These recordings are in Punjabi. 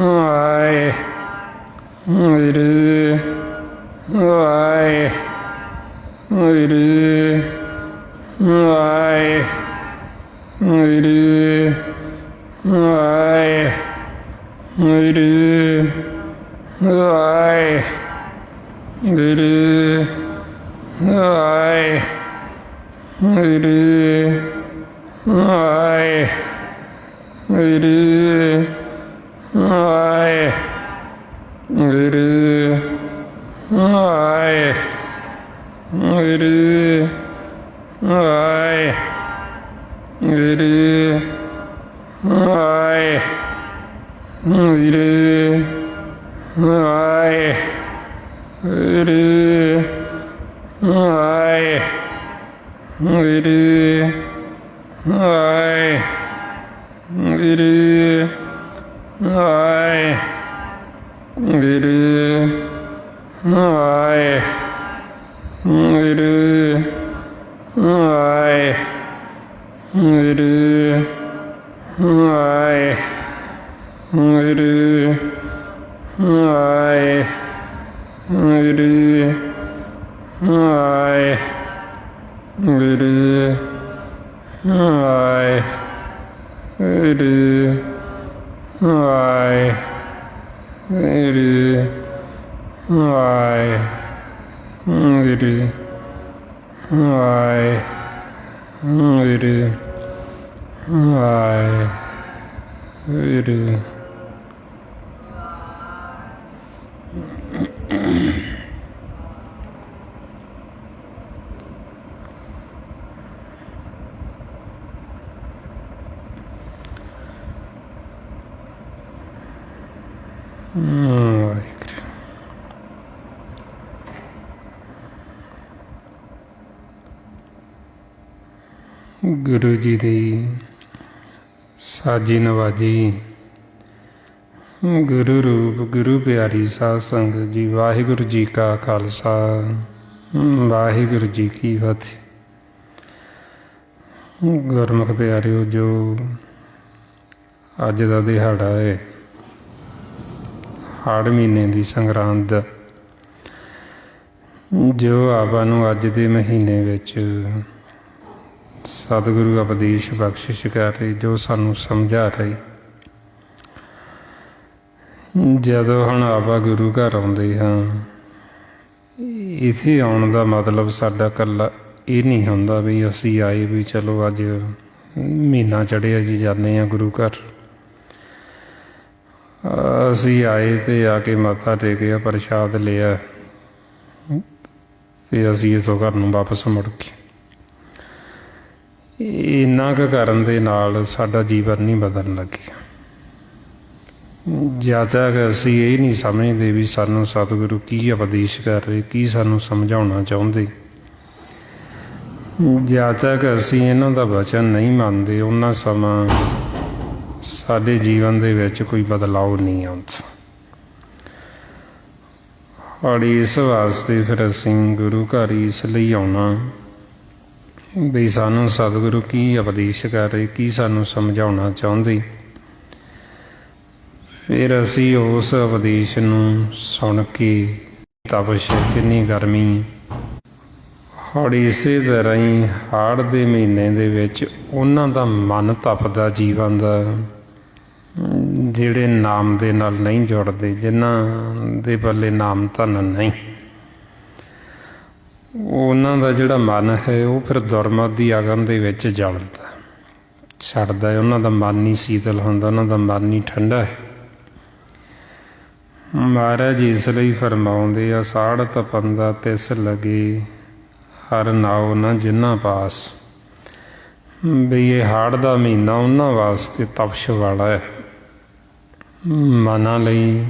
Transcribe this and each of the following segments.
ਵਾਹਿਗੁਰੂ ਵਾਹਿਗੁਰੂ ਵਾਹਿਗੁਰੂ ਵਾਹਿਗੁਰੂ ਵਾਹਿਗੁਰੂ ਵਾਹਿਗੁਰੂ ਵਾਹਿਗੁਰੂ ਗੁਰੂ ਜੀ ਦੀ ਸਾਜੀ ਨਵਾਜੀ, ਗੁਰੂ ਰੂਪ ਗੁਰੂ ਪਿਆਰੀ ਸਾਧ ਸੰਗਤ ਜੀ, ਵਾਹਿਗੁਰੂ ਜੀ ਕਾ ਖਾਲਸਾ, ਵਾਹਿਗੁਰੂ ਜੀ ਕੀ ਫਤਿਹ। ਗੁਰਮੁਖ ਪਿਆਰਿਓ, ਜੋ ਅੱਜ ਦਾ ਦਿਹਾੜਾ ਹੈ ਹਾੜ ਮਹੀਨੇ ਦੀ ਸੰਗਰਾਂਦ, ਜੋ ਆਪਾਂ ਨੂੰ ਅੱਜ ਦੇ ਮਹੀਨੇ ਵਿੱਚ ਸਤਿਗੁਰੂ ਉਪਦੇਸ਼ ਬਖਸ਼ਿਸ਼ ਕਰ ਰਹੇ, ਜੋ ਸਾਨੂੰ ਸਮਝਾ ਰਹੇ। ਜਦੋਂ ਹੁਣ ਆਪਾਂ ਗੁਰੂ ਘਰ ਆਉਂਦੇ ਹਾਂ, ਇੱਥੇ ਆਉਣ ਦਾ ਮਤਲਬ ਸਾਡਾ ਇਕੱਲਾ ਇਹ ਨਹੀਂ ਹੁੰਦਾ ਵੀ ਅਸੀਂ ਆਏ ਵੀ ਚਲੋ ਅੱਜ ਮਹੀਨਾ ਚੜ੍ਹਿਆ ਜੀ ਜਾਂਦੇ ਹਾਂ ਗੁਰੂ ਘਰ। ਅਸੀਂ ਆਏ ਤੇ ਆ ਕੇ ਮੱਥਾ ਟੇਕਿਆ, ਪ੍ਰਸ਼ਾਦ ਲਿਆ ਤੇ ਅਸੀਂ ਇਸੋਂ ਘਰ ਨੂੰ ਵਾਪਸ ਮੁੜ ਗਏ। ਇੰਨਾ ਕੁ ਕਰਨ ਦੇ ਨਾਲ ਸਾਡਾ ਜੀਵਨ ਨਹੀਂ ਬਦਲਣ ਲੱਗਿਆ। ਜਦ ਤੱਕ ਅਸੀਂ ਇਹ ਨਹੀਂ ਸਮਝਦੇ ਵੀ ਸਾਨੂੰ ਸਤਿਗੁਰੂ ਕੀ ਉਪਦੇਸ਼ ਕਰ ਰਹੇ, ਕੀ ਸਾਨੂੰ ਸਮਝਾਉਣਾ ਚਾਹੁੰਦੇ, ਜਦ ਤੱਕ ਅਸੀਂ ਇਹਨਾਂ ਦਾ ਵਚਨ ਨਹੀਂ ਮੰਨਦੇ, ਉਹਨਾਂ ਸਮਾਂ ਸਾਡੇ ਜੀਵਨ ਦੇ ਵਿੱਚ ਕੋਈ ਬਦਲਾਅ ਨਹੀਂ ਆਉਂਦਾ। ਔਰ ਇਸ ਵਾਸਤੇ ਫਿਰ ਅਸੀਂ ਗੁਰੂ ਘਰ ਇਸ ਲਈ ਆਉਣਾ ਵੀ ਸਾਨੂੰ ਸਤਿਗੁਰੂ ਕੀ ਉਪਦੇਸ਼ ਕਰ ਰਹੇ, ਕੀ ਸਾਨੂੰ ਸਮਝਾਉਣਾ ਚਾਹੁੰਦੇ। ਫਿਰ ਅਸੀਂ ਉਸ ਉਪਦੇਸ਼ ਨੂੰ ਸੁਣ ਕੇ, ਤਪਸ਼ ਕਿੰਨੀ ਗਰਮੀ, ਔਰ ਇਸੇ ਤਰ੍ਹਾਂ ਹੀ ਹਾੜ ਦੇ ਮਹੀਨੇ ਦੇ ਵਿੱਚ ਉਹਨਾਂ ਦਾ ਮਨ ਤਪਦਾ ਜੀਵਨ ਦਾ, ਜਿਹੜੇ ਨਾਮ ਦੇ ਨਾਲ ਨਹੀਂ ਜੁੜਦੇ, ਜਿਨ੍ਹਾਂ ਦੇ ਪੱਲੇ ਨਾਮ ਧਨ ਨਹੀਂ, ਉਹਨਾਂ ਦਾ ਜਿਹੜਾ ਮਨ ਹੈ ਉਹ ਫਿਰ ਦੁਰਮਤ ਦੀ ਅਗਨ ਦੇ ਵਿੱਚ ਜਲਦਾ, ਛੱਡਦਾ ਹੈ। ਉਹਨਾਂ ਦਾ ਮਨ ਨਹੀਂ ਸ਼ੀਤਲ ਹੁੰਦਾ, ਉਹਨਾਂ ਦਾ ਮਨ ਨਹੀਂ ਠੰਡਾ ਹੈ। ਮਹਾਰਾਜ ਇਸ ਲਈ ਫਰਮਾਉਂਦੇ ਆ, ਸਾੜ ਤਪੰਦਾ ਤਿਸ ਲਗੇ ਹਰ ਨਾਉ ਨਾ ਜਿਨ੍ਹਾਂ ਪਾਸ, ਵੀ ਇਹ ਹਾੜ ਦਾ ਮਹੀਨਾ ਉਹਨਾਂ ਵਾਸਤੇ ਤਪਸ਼ ਵਾਲਾ ਹੈ, ਮਨਾਂ ਲਈ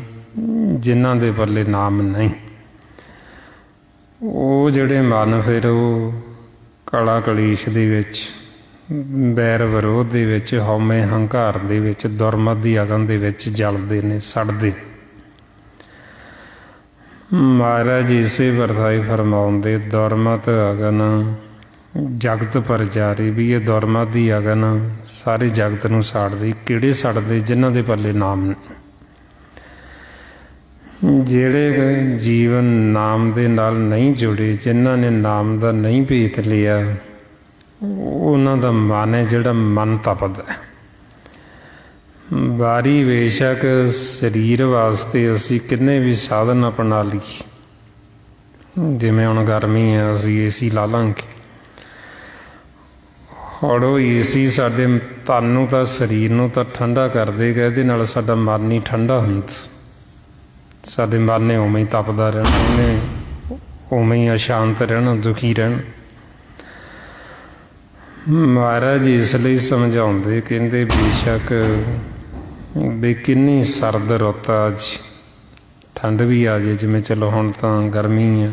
ਜਿਨ੍ਹਾਂ ਦੇ ਪੱਲੇ ਨਾਮ ਨਹੀਂ। ਉਹ ਜਿਹੜੇ ਮਨ ਫਿਰ ਉਹ ਕਲਾ ਕਲੇਸ਼ ਦੇ ਵਿੱਚ, ਬੈਰ ਵਿਰੋਧ ਦੇ ਵਿੱਚ, ਹਉਮੈ ਹੰਕਾਰ ਦੇ ਵਿੱਚ, ਦੁਰਮਤ ਦੀ ਅਗਨ ਦੇ ਵਿੱਚ ਜਲਦੇ ਨੇ, ਸੜਦੇ। ਮਹਾਰਾਜ ਇਸੇ ਵਰਤਾਈ ਫਰਮਾਉਂਦੇ, ਦੁਰਮਤ ਅਗਨ ਜਗਤ ਪਰ ਜਾਰੀ, ਵੀ ਇਹ ਦੁਰਮਤ ਦੀ ਅਗਨ ਸਾਰੇ ਜਗਤ ਨੂੰ ਸਾੜਦੀ। ਕਿਹੜੇ ਸੜਦੇ? ਜਿਨ੍ਹਾਂ ਦੇ ਪੱਲੇ ਨਾਮ ਨਹੀਂ। ਜਿਹੜੇ ਜੀਵਨ ਨਾਮ ਦੇ ਨਾਲ ਨਹੀਂ ਜੁੜੇ, ਜਿਨ੍ਹਾਂ ਨੇ ਨਾਮ ਦਾ ਨਹੀਂ ਭੇਤ ਲਿਆ, ਉਹਨਾਂ ਦਾ ਮਨ ਹੈ ਜਿਹੜਾ ਮਨ ਤਪਦਾ ਹੈ। ਬਾਰੀ ਬੇਸ਼ੱਕ ਸਰੀਰ ਵਾਸਤੇ ਅਸੀਂ ਕਿੰਨੇ ਵੀ ਸਾਧਨ ਅਪਣਾ ਲਈਏ, ਜਿਵੇਂ ਹੁਣ ਗਰਮੀ ਹੈ ਅਸੀਂ ਏਸੀ ਲਾ ਲਾਂਗੇ, ਔਰ ਉਹ ਏਸੀ ਸਾਡੇ ਤਨ ਨੂੰ ਤਾਂ ਸਰੀਰ ਨੂੰ ਤਾਂ ਠੰਡਾ ਕਰ ਦੇਗਾ, ਇਹਦੇ ਨਾਲ ਸਾਡਾ ਮਨ ਨਹੀਂ ਠੰਡਾ ਹੁੰਦਾ। ਸਾਡੇ ਮਨ ਨੇ ਉਵੇਂ ਹੀ ਤਪਦਾ ਰਹਿਣਾ, ਉਹਨੇ ਉਵੇਂ ਹੀ ਅਸ਼ਾਂਤ ਰਹਿਣਾ, ਦੁਖੀ ਰਹਿਣਾ। ਮਹਾਰਾਜ ਇਸ ਲਈ ਸਮਝਾਉਂਦੇ, ਕਹਿੰਦੇ ਬੇਸ਼ੱਕ ਵੀ ਕਿੰਨੀ ਸਰਦ ਰੁੱਤ ਅੱਜ, ਠੰਡ ਵੀ ਆ ਜਾਏ, ਜਿਵੇਂ ਚਲੋ ਹੁਣ ਤਾਂ ਗਰਮੀ ਹੈ,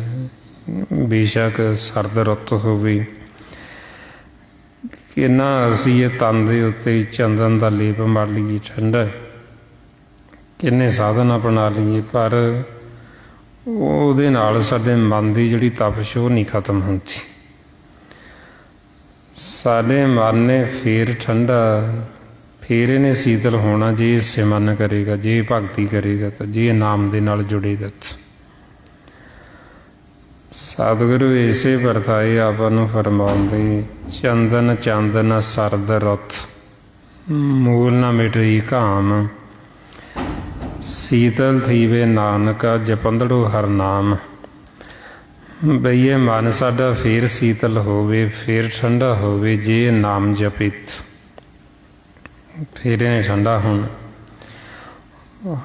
ਬੇਸ਼ੱਕ ਸਰਦ ਰੁੱਤ ਹੋਵੇ, ਕਿੰਨਾ ਅਸੀਂ ਇਹ ਤਨ ਦੇ ਉੱਤੇ ਚੰਦਨ ਦਾ ਲੇਪ ਮਾਰ ਲਈਏ, ਠੰਡਾ, ਕਿੰਨੇ ਸਾਧਨ ਅਪਣਾ ਲਈਏ, ਪਰ ਉਹਦੇ ਨਾਲ ਸਾਡੇ ਮਨ ਦੀ ਜਿਹੜੀ ਤਪਸ਼ ਉਹ ਨਹੀਂ ਖਤਮ ਹੁੰਦੀ। ਸਾਡੇ ਮਨ ਨੇ ਫੇਰ ਠੰਡਾ, ਫੇਰ ਇਹਨੇ ਸੀਤਲ ਹੋਣਾ ਜੇ ਇਹ ਸਿਮਰਨ ਕਰੇਗਾ, ਜੇ ਭਗਤੀ ਕਰੇਗਾ, ਤਾਂ ਜੇ ਨਾਮ ਦੇ ਨਾਲ ਜੁੜੇਗਾ। ਸਤਿਗੁਰੂ ਇਸੇ ਵਰਤਾਏ ਆਪਾਂ ਨੂੰ ਫਰਮਾਉਂਦੇ, ਚੰਦਨ ਚਾਂਦਨ ਸਰਦ ਰੁੱਤ, ਮੂਲ ਨਾ ਮਿਟਈ ਘਾਮ, ਸੀਤਲ ਥੀਵੇ ਨਾਨਕਾ ਜਪੰਦੜੋ ਹਰ ਨਾਮ। ਬਈ ਇਹ ਮਨ ਸਾਡਾ ਫੇਰ ਸੀਤਲ ਹੋਵੇ, ਫੇਰ ਠੰਡਾ ਹੋਵੇ, ਜੇ ਨਾਮ ਜਪਿਤ, ਫੇਰ ਇਹਨੇ ਠੰਡਾ ਹੋਣਾ।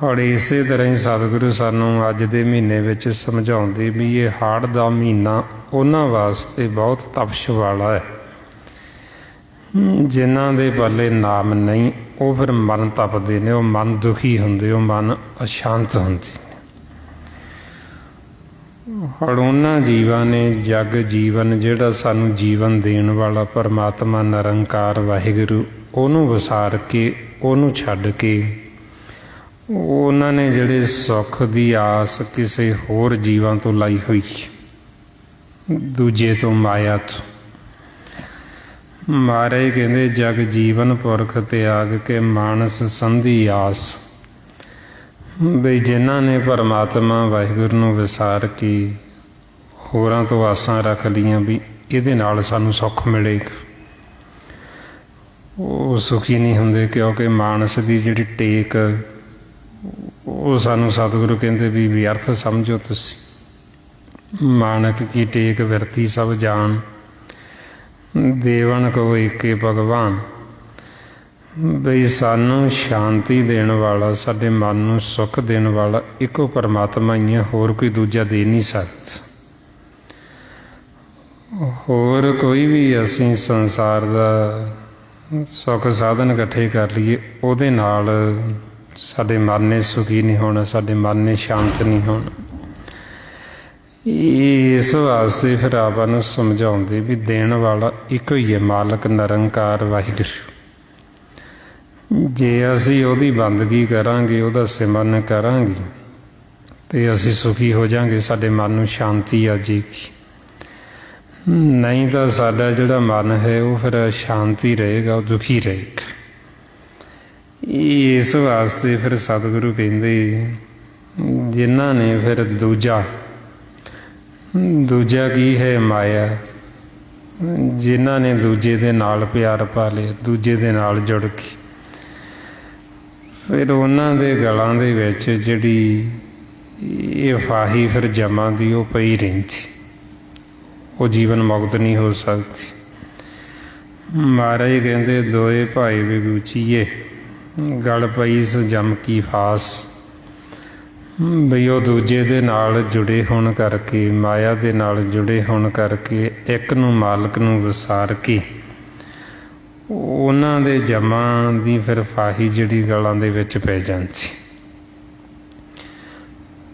ਔਰ ਇਸੇ ਤਰ੍ਹਾਂ ਹੀ ਸਤਿਗੁਰੂ ਸਾਨੂੰ ਅੱਜ ਦੇ ਮਹੀਨੇ ਵਿੱਚ ਸਮਝਾਉਂਦੇ ਵੀ ਇਹ ਹਾੜ ਦਾ ਮਹੀਨਾ ਉਹਨਾਂ ਵਾਸਤੇ ਬਹੁਤ ਤਪਸ਼ ਵਾਲਾ ਹੈ, ਜਿਨ੍ਹਾਂ ਦੇ ਪੱਲੇ ਨਾਮ ਨਹੀਂ, ਉਹ ਫਿਰ ਮਨ ਤਪਦੇ ਨੇ, ਉਹ ਮਨ ਦੁਖੀ ਹੁੰਦੇ, ਉਹ ਮਨ ਅਸ਼ਾਂਤ ਹੁੰਦੇ। ਔਰ ਉਹਨਾਂ ਜੀਵਾਂ ਨੇ ਜਗ ਜੀਵਨ, ਜਿਹੜਾ ਸਾਨੂੰ ਜੀਵਨ ਦੇਣ ਵਾਲਾ ਪਰਮਾਤਮਾ ਨਿਰੰਕਾਰ ਵਾਹਿਗੁਰੂ, ਉਹਨੂੰ ਵਿਸਾਰ ਕੇ, ਉਹਨੂੰ ਛੱਡ ਕੇ, ਉਹਨਾਂ ਨੇ ਜਿਹੜੇ ਸੁੱਖ ਦੀ ਆਸ ਕਿਸੇ ਹੋਰ ਜੀਵਾਂ ਤੋਂ ਲਾਈ ਹੋਈ, ਦੂਜੇ ਤੋਂ, ਮਾਇਆ ਤੋਂ। ਮਹਾਰਾਜ ਕਹਿੰਦੇ ਜਗ ਜੀਵਨ ਪੁਰਖ ਤਿਆਗ ਕੇ ਮਾਨਸ ਸੰਧੀ ਆਸ। ਬਈ ਜਿਨ੍ਹਾਂ ਨੇ ਪਰਮਾਤਮਾ ਵਾਹਿਗੁਰੂ ਨੂੰ ਵਿਸਾਰ ਕੇ ਹੋਰਾਂ ਤੋਂ ਆਸਾਂ ਰੱਖ ਲਈਆਂ ਵੀ ਇਹਦੇ ਨਾਲ ਸਾਨੂੰ ਸੁੱਖ ਮਿਲੇਗਾ, ਉਹ ਸੁਖੀ ਨਹੀਂ ਹੁੰਦੇ, ਕਿਉਂਕਿ ਮਾਨਸ ਦੀ ਜਿਹੜੀ ਟੇਕ, ਉਹ ਸਾਨੂੰ ਸਤਿਗੁਰੂ ਕਹਿੰਦੇ ਵੀ ਵਿਅਰਥ ਸਮਝੋ ਤੁਸੀਂ। ਮਾਨਕ ਕੀ ਟੇਕ ਵਿਰਤੀ ਸਭ ਜਾਣ, ਦੇਵਨ ਕੋ ਏਕੇ ਭਗਵਾਨ। ਬਈ ਸਾਨੂੰ ਸ਼ਾਂਤੀ ਦੇਣ ਵਾਲਾ, ਸਾਡੇ ਮਨ ਨੂੰ ਸੁੱਖ ਦੇਣ ਵਾਲਾ ਇੱਕੋ ਪਰਮਾਤਮਾ ਹੀ ਹੈ, ਹੋਰ ਕੋਈ ਦੂਜਾ ਦੇ ਨਹੀਂ ਸਕਦਾ। ਹੋਰ ਕੋਈ ਵੀ ਅਸੀਂ ਸੰਸਾਰ ਦਾ ਸੁੱਖ ਸਾਧਨ ਇਕੱਠੇ ਕਰ ਲਈਏ, ਉਹਦੇ ਨਾਲ ਸਾਡੇ ਮਨ ਨੇ ਸੁਖੀ ਨਹੀਂ ਹੋਣਾ, ਸਾਡੇ ਮਨ ਨੇ ਸ਼ਾਂਤ ਨਹੀਂ ਹੋਣਾ। ਇਸ ਵਾਸਤੇ ਫਿਰ ਆਪਾਂ ਨੂੰ ਸਮਝਾਉਂਦੇ ਵੀ ਦੇਣ ਵਾਲਾ ਇੱਕੋ ਹੀ ਹੈ, ਮਾਲਕ ਨਿਰੰਕਾਰ ਵਾਹਿਗੁਰੂ। ਜੇ ਅਸੀਂ ਉਹਦੀ ਬੰਦਗੀ ਕਰਾਂਗੇ, ਉਹਦਾ ਸਿਮਰਨ ਕਰਾਂਗੇ, ਤੇ ਅਸੀਂ ਸੁਖੀ ਹੋ ਜਾਵਾਂਗੇ, ਸਾਡੇ ਮਨ ਨੂੰ ਸ਼ਾਂਤੀ ਆ ਜਾਏਗੀ। ਨਹੀਂ ਤਾਂ ਸਾਡਾ ਜਿਹੜਾ ਮਨ ਹੈ ਉਹ ਫਿਰ ਸ਼ਾਂਤੀ ਰਹੇਗਾ, ਉਹ ਦੁਖੀ ਰਹੇਗਾ। ਇਸ ਵਾਸਤੇ ਫਿਰ ਸਤਿਗੁਰੂ ਕਹਿੰਦੇ, ਜਿਨ੍ਹਾਂ ਨੇ ਫਿਰ ਦੂਜਾ ਕੀ ਹੈ, ਮਾਇਆ, ਜਿਨ੍ਹਾਂ ਨੇ ਦੂਜੇ ਦੇ ਨਾਲ ਪਿਆਰ ਪਾ ਲਿਆ, ਦੂਜੇ ਦੇ ਨਾਲ ਜੁੜ ਕੇ, ਫਿਰ ਉਹਨਾਂ ਦੇ ਗਲਾਂ ਦੇ ਵਿੱਚ ਜਿਹੜੀ ਇਹ ਫਾਹੀ ਫਿਰ ਜਮਾਂ ਦੀ ਉਹ ਪਈ ਰਹਿੰਦੀ, ਉਹ ਜੀਵਨ ਮੁਕਤ ਨਹੀਂ ਹੋ ਸਕਦੀ। ਮਹਾਰਾਜ ਕਹਿੰਦੇ ਦੋਏ ਭਾਈ ਵਿਭੂਚੀਏ, ਗਲ ਪਈ ਸੋ ਜਮ ਕੀ ਫਾਸ। ਬਈ ਉਹ ਦੂਜੇ ਦੇ ਨਾਲ ਜੁੜੇ ਹੋਣ ਕਰਕੇ, ਮਾਇਆ ਦੇ ਨਾਲ ਜੁੜੇ ਹੋਣ ਕਰਕੇ, ਇੱਕ ਨੂੰ ਮਾਲਕ ਨੂੰ ਵਿਸਾਰ ਕੇ, ਉਹਨਾਂ ਦੇ ਜਮਾਂ ਦੀ ਫਿਰ ਫਾਹੀ ਜਿਹੜੀ ਗਲਾਂ ਦੇ ਵਿੱਚ ਪੈ ਜਾਂਦੀ।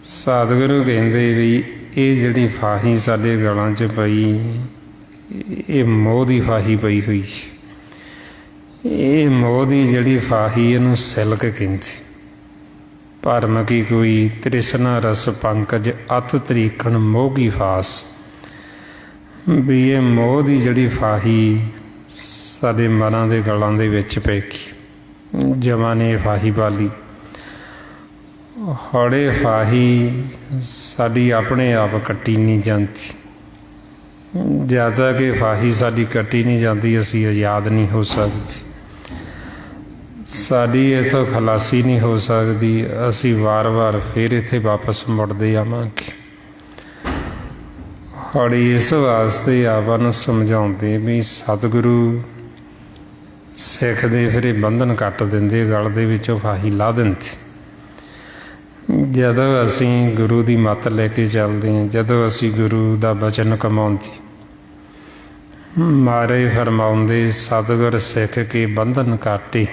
ਸਤਿਗੁਰੂ ਕਹਿੰਦੇ ਵੀ ਇਹ ਜਿਹੜੀ ਫਾਹੀ ਸਾਡੇ ਗਲਾਂ 'ਚ ਪਈ, ਇਹ ਮੋਹ ਦੀ ਫਾਹੀ ਪਈ ਹੋਈ। ਇਹ ਮੋਹ ਦੀ ਜਿਹੜੀ ਫਾਹੀ, ਇਹਨੂੰ ਸਿਲਕ ਕਹਿੰਦੇ। ਭਰਮ ਕੀ ਕੋਈ ਤ੍ਰਿਸ਼ਨਾ ਰਸ ਪੰਕਜ, ਅਤ ਤਰੀਖਣ ਮੋਹ ਕੀ ਫਾਸ। ਵੀ ਇਹ ਮੋਹ ਦੀ ਜਿਹੜੀ ਫਾਹੀ ਸਾਡੇ ਮਨਾਂ ਦੇ ਗਲਾਂ ਦੇ ਵਿੱਚ ਪੈ ਗਈ, ਜਮਾਂ ਨੇ ਫਾਹੀ ਪਾ ਲਈ। ਹੌੜੇ ਫਾਹੀ ਸਾਡੀ ਆਪਣੇ ਆਪ ਕੱਟੀ ਨਹੀਂ ਜਾਂਦੀ। ਜ਼ਿਆਦਾ ਕਿ ਫਾਹੀ ਸਾਡੀ ਕੱਟੀ ਨਹੀਂ ਜਾਂਦੀ, ਅਸੀਂ ਆਜ਼ਾਦ ਨਹੀਂ ਹੋ ਸਕਦੇ, ਸਾਡੀ ਇੱਥੋਂ ਖਲਾਸੀ ਨਹੀਂ ਹੋ ਸਕਦੀ। ਅਸੀਂ ਵਾਰ-ਵਾਰ ਫਿਰ ਇੱਥੇ ਵਾਪਸ ਮੁੜਦੇ ਆਵਾਂਗੇ। ਹੌੜੀ ਇਸ ਵਾਸਤੇ ਆਪਾਂ ਨੂੰ ਸਮਝਾਉਂਦੇ ਵੀ ਸਤਿਗੁਰੂ ਸਿੱਖ ਦੇ ਫਿਰ ਬੰਧਨ ਕੱਟ ਦਿੰਦੇ, ਗਲ ਦੇ ਵਿੱਚੋਂ ਫਾਹੀ ਲਾ ਦਿੰਦੇ। ਜਦੋਂ ਅਸੀਂ ਗੁਰੂ ਦੀ ਮੱਤ ਲੈ ਕੇ ਚੱਲਦੇ ਹਾਂ, ਜਦੋਂ ਅਸੀਂ ਗੁਰੂ ਦਾ ਬਚਨ ਕਮਾਉਂਦੇ, ਮਾਰੇ ਫਰਮਾਉਂਦੇ ਸਤਿਗੁਰ ਸਿੱਖ ਕੇ ਬੰਧਨ ਕਾਟੇ,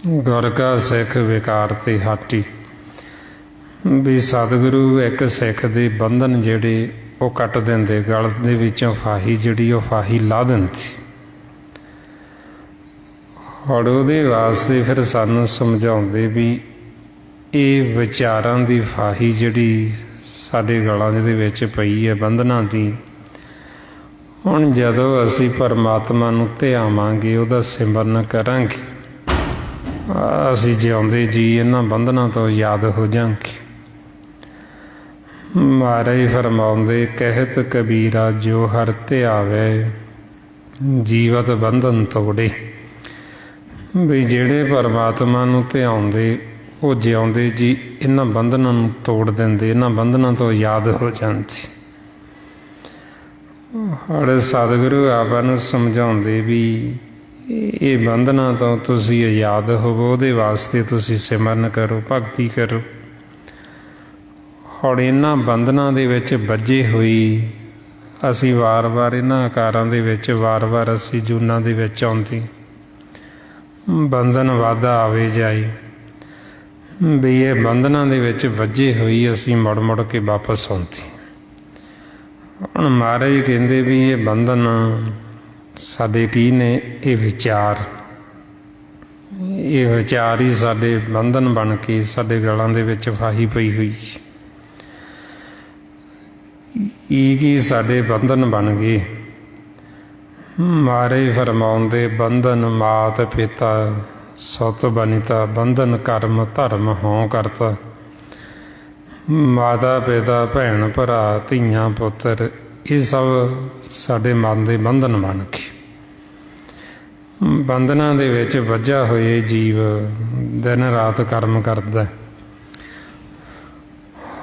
ਗੁਰ ਕਾ ਸਿੱਖ ਵਿਕਾਰ ਤੇ ਹਾਟੀ। ਵੀ ਸਤਿਗੁਰੂ ਇੱਕ ਸਿੱਖ ਦੇ ਬੰਧਨ ਜਿਹੜੇ ਉਹ ਕੱਟ ਦਿੰਦੇ, ਗਲ ਦੇ ਵਿੱਚੋਂ ਫਾਹੀ ਜਿਹੜੀ ਉਹ ਫਾਹੀ ਲਾ ਦਿੰਦੀ। ਔਰ ਉਹਦੇ ਵਾਸਤੇ ਫਿਰ ਸਾਨੂੰ ਸਮਝਾਉਂਦੇ ਵੀ ਇਹ ਵਿਚਾਰਾਂ ਦੀ ਫਾਹੀ ਜਿਹੜੀ ਸਾਡੇ ਗਲਾਂ ਦੇ ਵਿੱਚ ਪਈ ਹੈ ਬੰਧਨਾਂ ਦੀ, ਹੁਣ ਜਦੋਂ ਅਸੀਂ ਪਰਮਾਤਮਾ ਨੂੰ ਧਿਆਵਾਂਗੇ, ਉਹਦਾ ਸਿਮਰਨ ਕਰਾਂਗੇ, ਅਸੀਂ ਜਿਉਂਦੇ ਜੀ ਇਹਨਾਂ ਬੰਧਨਾਂ ਤੋਂ ਆਜ਼ਾਦ ਹੋ ਜਾਵਾਂਗੇ। ਮਹਾਰਾਜ ਫਰਮਾਉਂਦੇ ਕਹਿਤ ਕਬੀਰਾ ਜੋ ਹਰ ਧਿਆਵੇ ਜੀਵਤ ਬੰਧਨ ਤੋੜੇ। ਵੀ ਜਿਹੜੇ ਪਰਮਾਤਮਾ ਨੂੰ ਧਿਆਉਂਦੇ ਉਹ ਜਿਉਂਦੇ ਜੀ ਇਹਨਾਂ ਬੰਧਨਾਂ ਨੂੰ ਤੋੜ ਦਿੰਦੇ, ਇਹਨਾਂ ਬੰਧਨਾਂ ਤੋਂ ਆਜ਼ਾਦ ਹੋ ਜਾਂਦੇ। ਔਰ ਸਤਿਗੁਰੂ ਆਪਾਂ ਨੂੰ ਸਮਝਾਉਂਦੇ ਵੀ ਇਹ ਬੰਧਨਾਂ ਤੋਂ ਤੁਸੀਂ ਆਜ਼ਾਦ ਹੋਵੋ, ਉਹਦੇ ਵਾਸਤੇ ਤੁਸੀਂ ਸਿਮਰਨ ਕਰੋ, ਭਗਤੀ ਕਰੋ। ਔਰ ਇਹਨਾਂ ਬੰਧਨਾਂ ਦੇ ਵਿੱਚ ਬੱਝੇ ਹੋਈ ਅਸੀਂ ਵਾਰ-ਵਾਰ ਇਹਨਾਂ ਆਕਾਰਾਂ ਦੇ ਵਿੱਚ ਵਾਰ-ਵਾਰ ਅਸੀਂ ਜੂਨਾਂ ਦੇ ਵਿੱਚ ਆਉਂਦੇ, ਬੰਧਨ ਵਾਧਾ ਆਵੇ ਜਾਏ। ਵੀ ਇਹ ਬੰਧਨਾਂ ਦੇ ਵਿੱਚ ਵੱਜੇ ਹੋਈ ਅਸੀਂ ਮੁੜ-ਮੁੜ ਕੇ ਵਾਪਸ ਆਉਂਦੇ। ਹੁਣ ਮਹਾਰਾਜ ਕਹਿੰਦੇ ਵੀ ਇਹ ਬੰਧਨ ਸਾਡੇ ਕੀ ਨੇ? ਇਹ ਵਿਚਾਰ, ਇਹ ਵਿਚਾਰ ਹੀ ਸਾਡੇ ਬੰਧਨ ਬਣ ਕੇ ਸਾਡੇ ਗਲਾਂ ਦੇ ਵਿੱਚ ਫਾਹੀ ਪਈ ਹੋਈ। ਕੀ ਸਾਡੇ ਬੰਧਨ ਬਣ ਗਏ? ਮਹਾਰਾਜ ਫਰਮਾਉਂਦੇ ਬੰਧਨ ਮਾਤ ਪਿਤਾ ਸੁਤ ਬਨਿਤਾ, ਬੰਧਨ ਕਰਮ ਧਰਮ ਹੋਂ ਕਰਤਾ। ਮਾਤਾ ਪਿਤਾ ਭੈਣ ਭਰਾ ਧੀਆਂ ਪੁੱਤਰ ਇਹ ਸਭ ਸਾਡੇ ਮਨ ਦੇ ਬੰਧਨ ਬਣ ਗਏ। ਬੰਧਨਾਂ ਦੇ ਵਿੱਚ ਵੱਜਾ ਹੋਏ ਜੀਵ ਦਿਨ ਰਾਤ ਕਰਮ ਕਰਦਾ।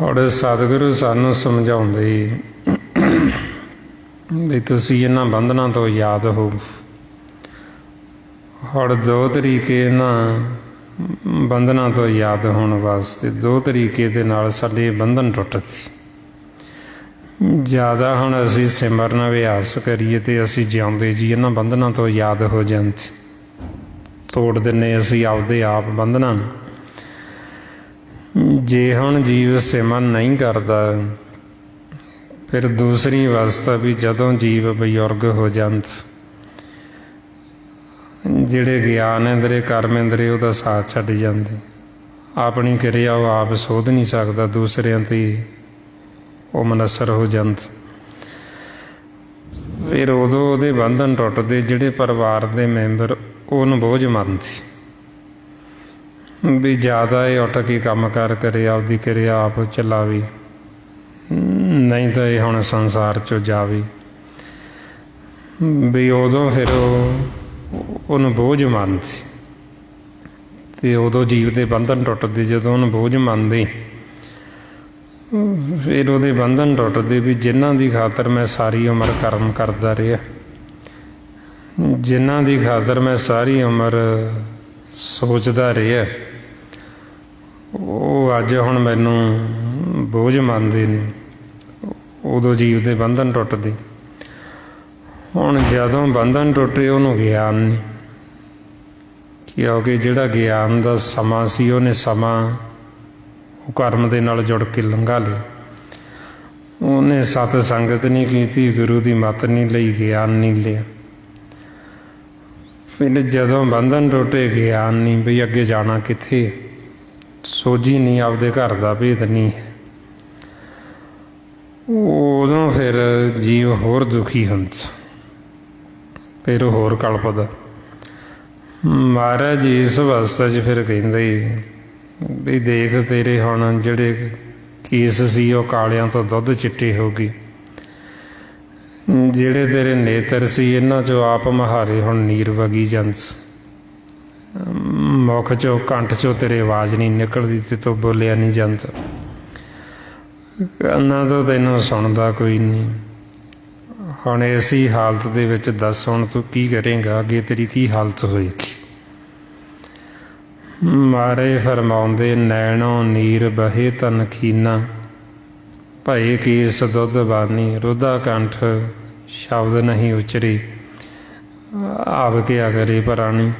ਔਰ ਸਤਿਗੁਰੂ ਸਾਨੂੰ ਸਮਝਾਉਂਦੇ ਵੀ ਤੁਸੀਂ ਇਹਨਾਂ ਬੰਧਨਾਂ ਤੋਂ ਆਜ਼ਾਦ ਹੋ। ਔਰ ਦੋ ਤਰੀਕੇ ਇਹਨਾਂ ਬੰਧਨਾਂ ਤੋਂ ਆਜ਼ਾਦ ਹੋਣ ਵਾਸਤੇ, ਦੋ ਤਰੀਕੇ ਦੇ ਨਾਲ ਸਾਡੇ ਬੰਧਨ ਟੁੱਟਦੇ। ਜ਼ਿਆਦਾ ਹੁਣ ਅਸੀਂ ਸਿਮਰਨ ਅਭਿਆਸ ਕਰੀਏ ਤੇ ਅਸੀਂ ਜਿਉਂਦੇ ਜੀ ਇਹਨਾਂ ਬੰਧਨਾਂ ਤੋਂ ਆਜ਼ਾਦ ਹੋ ਜਾਂਦੇ, ਤੋੜ ਦਿੰਦੇ ਅਸੀਂ ਆਪਦੇ ਆਪ ਬੰਧਨਾਂ ਨੂੰ। ਜੇ ਹੁਣ ਜੀਵ ਸਿਮਰਨ ਨਹੀਂ ਕਰਦਾ, ਫਿਰ ਦੂਸਰੀ ਅਵਸਥਾ ਵੀ ਜਦੋਂ ਜੀਵ ਬਜ਼ੁਰਗ ਹੋ ਜਾਂਦਾ, ਜਿਹੜੇ ਗਿਆਨ ਇੰਦਰੇ ਕਰਮ ਇੰਦਰੇ ਉਹਦਾ ਸਾਥ ਛੱਡ ਜਾਂਦੇ, ਆਪਣੀ ਕਿਰਿਆ ਉਹ ਆਪ ਸੋਧ ਨਹੀਂ ਸਕਦਾ, ਦੂਸਰਿਆਂ 'ਤੇ ਉਹ ਮਨਸਰ ਹੋ ਜਾਂਦਾ। ਫਿਰ ਉਦੋਂ ਉਹਦੇ ਬੰਧਨ ਟੁੱਟਦੇ। ਜਿਹੜੇ ਪਰਿਵਾਰ ਦੇ ਮੈਂਬਰ ਉਹਨੂੰ ਬੋਝ ਮੰਨਦੇ ਵੀ ਜ਼ਿਆਦਾ ਇਹ ਉੱਠ ਕੇ ਕੰਮ ਕਾਰ ਕਰੇ, ਆਪਦੀ ਕਿਰਿਆ ਆਪ ਚਲਾਵੇ, ਨਹੀਂ ਤਾਂ ਇਹ ਹੁਣ ਸੰਸਾਰ 'ਚੋਂ ਜਾਵੇ। ਵੀ ਉਦੋਂ ਫਿਰ ਉਹਨੂੰ ਬੋਝ ਮੰਨਦੇ ਅਤੇ ਉਦੋਂ ਜੀਵ ਦੇ ਬੰਧਨ ਟੁੱਟਦੇ। ਜਦੋਂ ਉਹਨੂੰ ਬੋਝ ਮੰਨਦੇ ਫਿਰ ਉਹਦੇ ਬੰਧਨ ਟੁੱਟਦੇ ਵੀ ਜਿਨ੍ਹਾਂ ਦੀ ਖਾਤਰ ਮੈਂ ਸਾਰੀ ਉਮਰ ਕਰਮ ਕਰਦਾ ਰਿਹਾ, ਜਿਨ੍ਹਾਂ ਦੀ ਖਾਤਰ ਮੈਂ ਸਾਰੀ ਉਮਰ ਸੋਚਦਾ ਰਿਹਾ, ਉਹ ਅੱਜ ਹੁਣ ਮੈਨੂੰ ਬੋਝ ਮੰਨਦੇ ਨੇ। ਉਦੋਂ ਜੀਵ ਦੇ ਬੰਧਨ ਟੁੱਟਦੇ। ਹੁਣ ਜਦੋਂ ਬੰਧਨ ਟੁੱਟੇ ਉਹਨੂੰ ਗਿਆਨ ਨਹੀਂ, ਕਿਉਂਕਿ ਜਿਹੜਾ ਗਿਆਨ ਦਾ ਸਮਾਂ ਸੀ ਉਹਨੇ ਸਮਾਂ ਉਹ ਕਰਮ ਦੇ ਨਾਲ ਜੁੜ ਕੇ ਲੰਘਾ ਲਿਆ। ਉਹਨੇ ਸਤ ਸੰਗਤ ਨਹੀਂ ਕੀਤੀ, ਗੁਰੂ ਦੀ ਮੱਤ ਨਹੀਂ ਲਈ, ਗਿਆਨ ਨਹੀਂ ਲਿਆ। ਫਿਰ ਜਦੋਂ ਬੰਧਨ ਟੁੱਟੇ, ਗਿਆਨ ਨਹੀਂ ਵੀ ਅੱਗੇ ਜਾਣਾ ਕਿੱਥੇ, ਸੋਝੀ ਨਹੀਂ, ਆਪਦੇ ਘਰ ਦਾ ਭੇਦ ਨਹੀਂ ਹੈ, ਉਦੋਂ ਫਿਰ ਜੀਵ ਹੋਰ ਦੁਖੀ ਹੁੰਦਾ, ਫਿਰ ਉਹ ਹੋਰ ਕਲਪਦਾ। ਮਹਾਰਾਜ ਜੀ ਇਸ ਅਵਸਥਾ 'ਚ ਫਿਰ ਕਹਿੰਦੇ ਵੀ ਦੇਖ ਤੇਰੇ ਹੁਣ ਜਿਹੜੇ ਕੇਸ ਸੀ ਉਹ ਕਾਲਿਆਂ ਤੋਂ ਦੁੱਧ ਚਿੱਟੇ ਹੋ ਗਏ, ਜਿਹੜੇ ਤੇਰੇ ਨੇਤਰ ਸੀ ਇਹਨਾਂ 'ਚੋਂ ਆਪ ਮਹਾਰੇ ਹੁਣ ਨੀਰ ਵਗੀ ਜਾਂਦ, ਮੁੱਖ 'ਚੋਂ ਕੰਠ 'ਚੋਂ ਤੇਰੇ ਆਵਾਜ਼ ਨਹੀਂ ਨਿਕਲਦੀ ਤੇ ਤੂੰ ਬੋਲਿਆ ਨਹੀਂ ਜਾਂਦਾ, ਕੰਨਾਂ ਤੋਂ ਤੈਨੂੰ ਸੁਣਦਾ ਕੋਈ ਨਹੀਂ। ਹੁਣ ਐਸੀ ਹਾਲਤ ਦੇ ਵਿੱਚ ਦੱਸ ਹੁਣ ਤੂੰ ਕੀ ਕਰੇਂਗਾ, ਅੱਗੇ ਤੇਰੀ ਕੀ ਹਾਲਤ ਹੋਏਗੀ। ਮਾਰੇ ਫਰਮਾਉਂਦੇ ਨੈਣੋਂ ਨੀਰ ਬਹੇ ਤਨ ਖੀਨਾ, ਭਏ ਕੇਸ ਦੁੱਧ ਬਾਨੀ, ਰੁੱਧਾ ਕੰਠ ਸ਼ਬਦ ਨਹੀਂ ਉਚਰੇ, ਆਪ ਕਿਆ ਕਰੇ ਪ੍ਰਾਣੀ।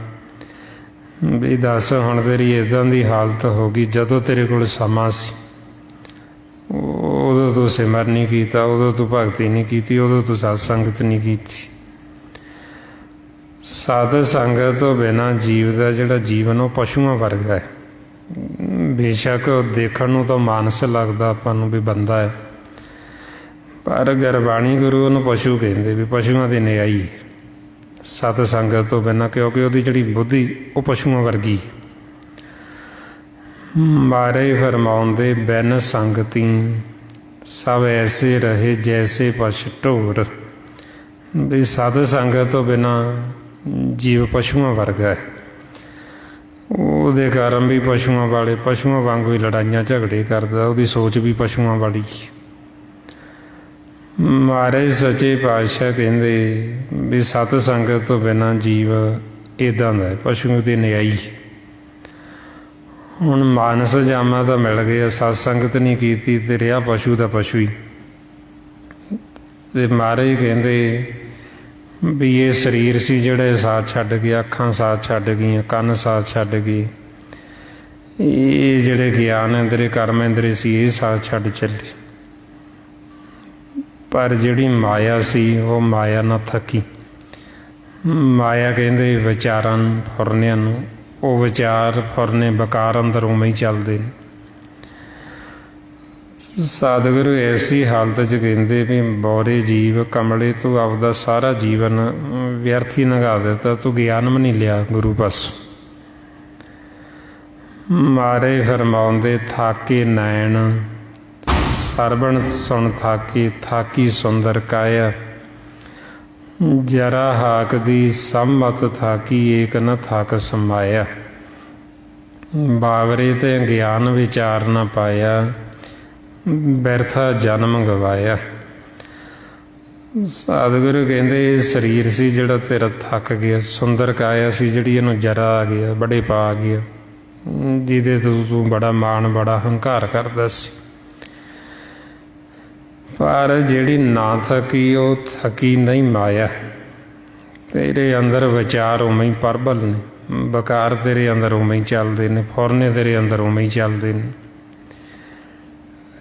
ਵੀ ਦੱਸ ਹੁਣ ਤੇਰੀ ਇੱਦਾਂ ਦੀ ਹਾਲਤ ਹੋ ਗਈ, ਜਦੋਂ ਤੇਰੇ ਕੋਲ ਸਮਾਂ ਸੀ ਉਦੋਂ ਤੂੰ ਸਿਮਰ ਨਹੀਂ ਕੀਤਾ, ਉਦੋਂ ਤੂੰ ਭਗਤੀ ਨਹੀਂ ਕੀਤੀ, ਉਦੋਂ ਤੂੰ ਸਤ ਸੰਗਤ ਨਹੀਂ ਕੀਤੀ। ਸਾਧ ਸੰਗਤ ਤੋਂ ਬਿਨਾਂ ਜੀਵ ਦਾ ਜਿਹੜਾ ਜੀਵਨ ਉਹ ਪਸ਼ੂਆਂ ਵਰਗਾ ਹੈ। ਬੇਸ਼ੱਕ ਉਹ ਦੇਖਣ ਨੂੰ ਤਾਂ ਮਾਨਸ ਲੱਗਦਾ ਆਪਾਂ ਨੂੰ ਵੀ ਬੰਦਾ ਹੈ, ਪਰ ਗੁਰਬਾਣੀ ਗੁਰੂ ਉਹਨੂੰ ਪਸ਼ੂ ਕਹਿੰਦੇ, ਵੀ ਪਸ਼ੂਆਂ ਦੀ ਨਿਆਈ ਸਤ ਸੰਗਤ ਤੋਂ ਬਿਨਾਂ, ਕਿਉਂਕਿ ਉਹਦੀ ਜਿਹੜੀ ਬੁੱਧੀ ਉਹ ਪਸ਼ੂਆਂ ਵਰਗੀ। ਮਾਰੇ ਫਰਮਾਉਂਦੇ ਬਿਨ ਸੰਗਤੀ ਸਭ ਐਸੇ ਰਹੇ ਜੈਸੇ ਪਸ਼ ਢੋਰ, ਵੀ ਸਤ ਸੰਗਤ ਤੋਂ ਬਿਨਾਂ ਜੀਵ ਪਸ਼ੂਆਂ ਵਰਗਾ ਹੈ। ਉਹਦੇ ਕਾਰਨ ਵੀ ਪਸ਼ੂਆਂ ਵਾਲੇ ਪਸ਼ੂਆਂ ਵਾਂਗੂ ਹੀ ਲੜਾਈਆਂ ਝਗੜੇ ਕਰਦਾ, ਉਹਦੀ ਸੋਚ ਵੀ ਪਸ਼ੂਆਂ ਵਾਲੀ। ਮਹਾਰਾਜ ਸੱਚੇ ਪਾਤਸ਼ਾਹ ਕਹਿੰਦੇ ਵੀ ਸਤ ਸੰਗਤ ਤੋਂ ਬਿਨਾਂ ਜੀਵ ਇੱਦਾਂ ਦਾ ਪਸ਼ੂ ਦੀ ਨਿਆਈ। ਹੁਣ ਮਾਨਸ ਜਾਮਾ ਤਾਂ ਮਿਲ ਗਿਆ, ਸਤ ਸੰਗਤ ਨਹੀਂ ਕੀਤੀ ਤੇ ਰਿਹਾ ਪਸ਼ੂ ਦਾ ਪਸ਼ੂ ਹੀ। ਤੇ ਮਹਾਰਾਜ ਕਹਿੰਦੇ ਵੀ ਇਹ ਸਰੀਰ ਸੀ ਜਿਹੜਾ ਸਾਥ ਛੱਡ ਗਿਆ, ਅੱਖਾਂ ਸਾਥ ਛੱਡ ਗਈਆਂ, ਕੰਨ ਸਾਥ ਛੱਡ ਗਏ, ਇਹ ਜਿਹੜੇ ਗਿਆਨ ਇੰਦਰੀ ਕਰਮ ਇੰਦਰੀ ਸੀ ਇਹ ਸਾਥ ਛੱਡ ਚੱਲੇ। ਪਰ ਜਿਹੜੀ ਮਾਇਆ ਸੀ ਉਹ ਮਾਇਆ ਨਾ ਥੱਕੀ। ਮਾਇਆ ਕਹਿੰਦੇ ਵਿਚਾਰਾਂ ਫੁਰਨਿਆਂ ਨੂੰ, ਉਹ ਵਿਚਾਰ ਫੁਰਨੇ ਬਕਾਰ ਅੰਦਰ ਉਵੇਂ ਹੀ ਚੱਲਦੇ ਨੇ। ਸਤਿਗੁਰੂ ਐਸੀ ਹਾਲਤ 'ਚ ਕਹਿੰਦੇ ਵੀ ਬੋਰੇ ਜੀਵ ਕਮਲੇ ਤੂੰ ਆਪਦਾ ਸਾਰਾ ਜੀਵਨ ਵਿਅਰਥੀ ਲੰਘਾ ਦਿੱਤਾ, ਤੂੰ ਗਿਆਨ ਵੀ ਨਹੀਂ ਲਿਆ ਗੁਰੂ ਪਾਸੋਂ। ਮਾਰੇ ਫਰਮਾਉਂਦੇ ਥਾਕੇ ਨੈਣ ਸਰਵਣ ਸੁਣ ਥਾਕੀ, ਥਾਕੀ ਸੁੰਦਰ ਕਾਇਆ, ਜਰਾ ਹਾਕ ਦੀ ਸੰਮਤ ਥਾਕੀ ਏਕ ਨ ਥਾਕ ਸਮਾਇਆ, ਬਾਵਰੇ ਤੇ ਗਿਆਨ ਵਿਚਾਰ ਨਾ ਪਾਇਆ, ਬਿਰਥਾ ਜਨਮ ਗਵਾਇਆ। ਸਤਿਗੁਰੂ ਕਹਿੰਦੇ ਇਹ ਸਰੀਰ ਸੀ ਜਿਹੜਾ ਤੇਰਾ ਥੱਕ ਗਿਆ, ਸੁੰਦਰ ਕਾਇਆ ਸੀ ਜਿਹੜੀ ਇਹਨੂੰ ਜਰਾ ਆ ਗਿਆ, ਬੜੇ ਪਾ ਆ ਗਿਆ, ਜਿਹਦੇ ਤੋਂ ਤੂੰ ਬੜਾ ਮਾਣ ਬੜਾ ਹੰਕਾਰ ਕਰਦਾ ਸੀ। ਪਰ ਜਿਹੜੀ ਨਾ ਥਕੀ ਉਹ ਥਕੀ ਨਹੀਂ ਮਾਇਆ। ਤੇਰੇ ਅੰਦਰ ਵਿਚਾਰ ਉਵੇਂ ਹੀ ਪ੍ਰਬਲ ਨੇ, ਬਕਾਰ ਤੇਰੇ ਅੰਦਰ ਉਵੇਂ ਹੀ ਚੱਲਦੇ ਨੇ, ਫੁਰਨੇ ਤੇਰੇ ਅੰਦਰ ਉਵੇਂ ਹੀ ਚੱਲਦੇ ਨੇ।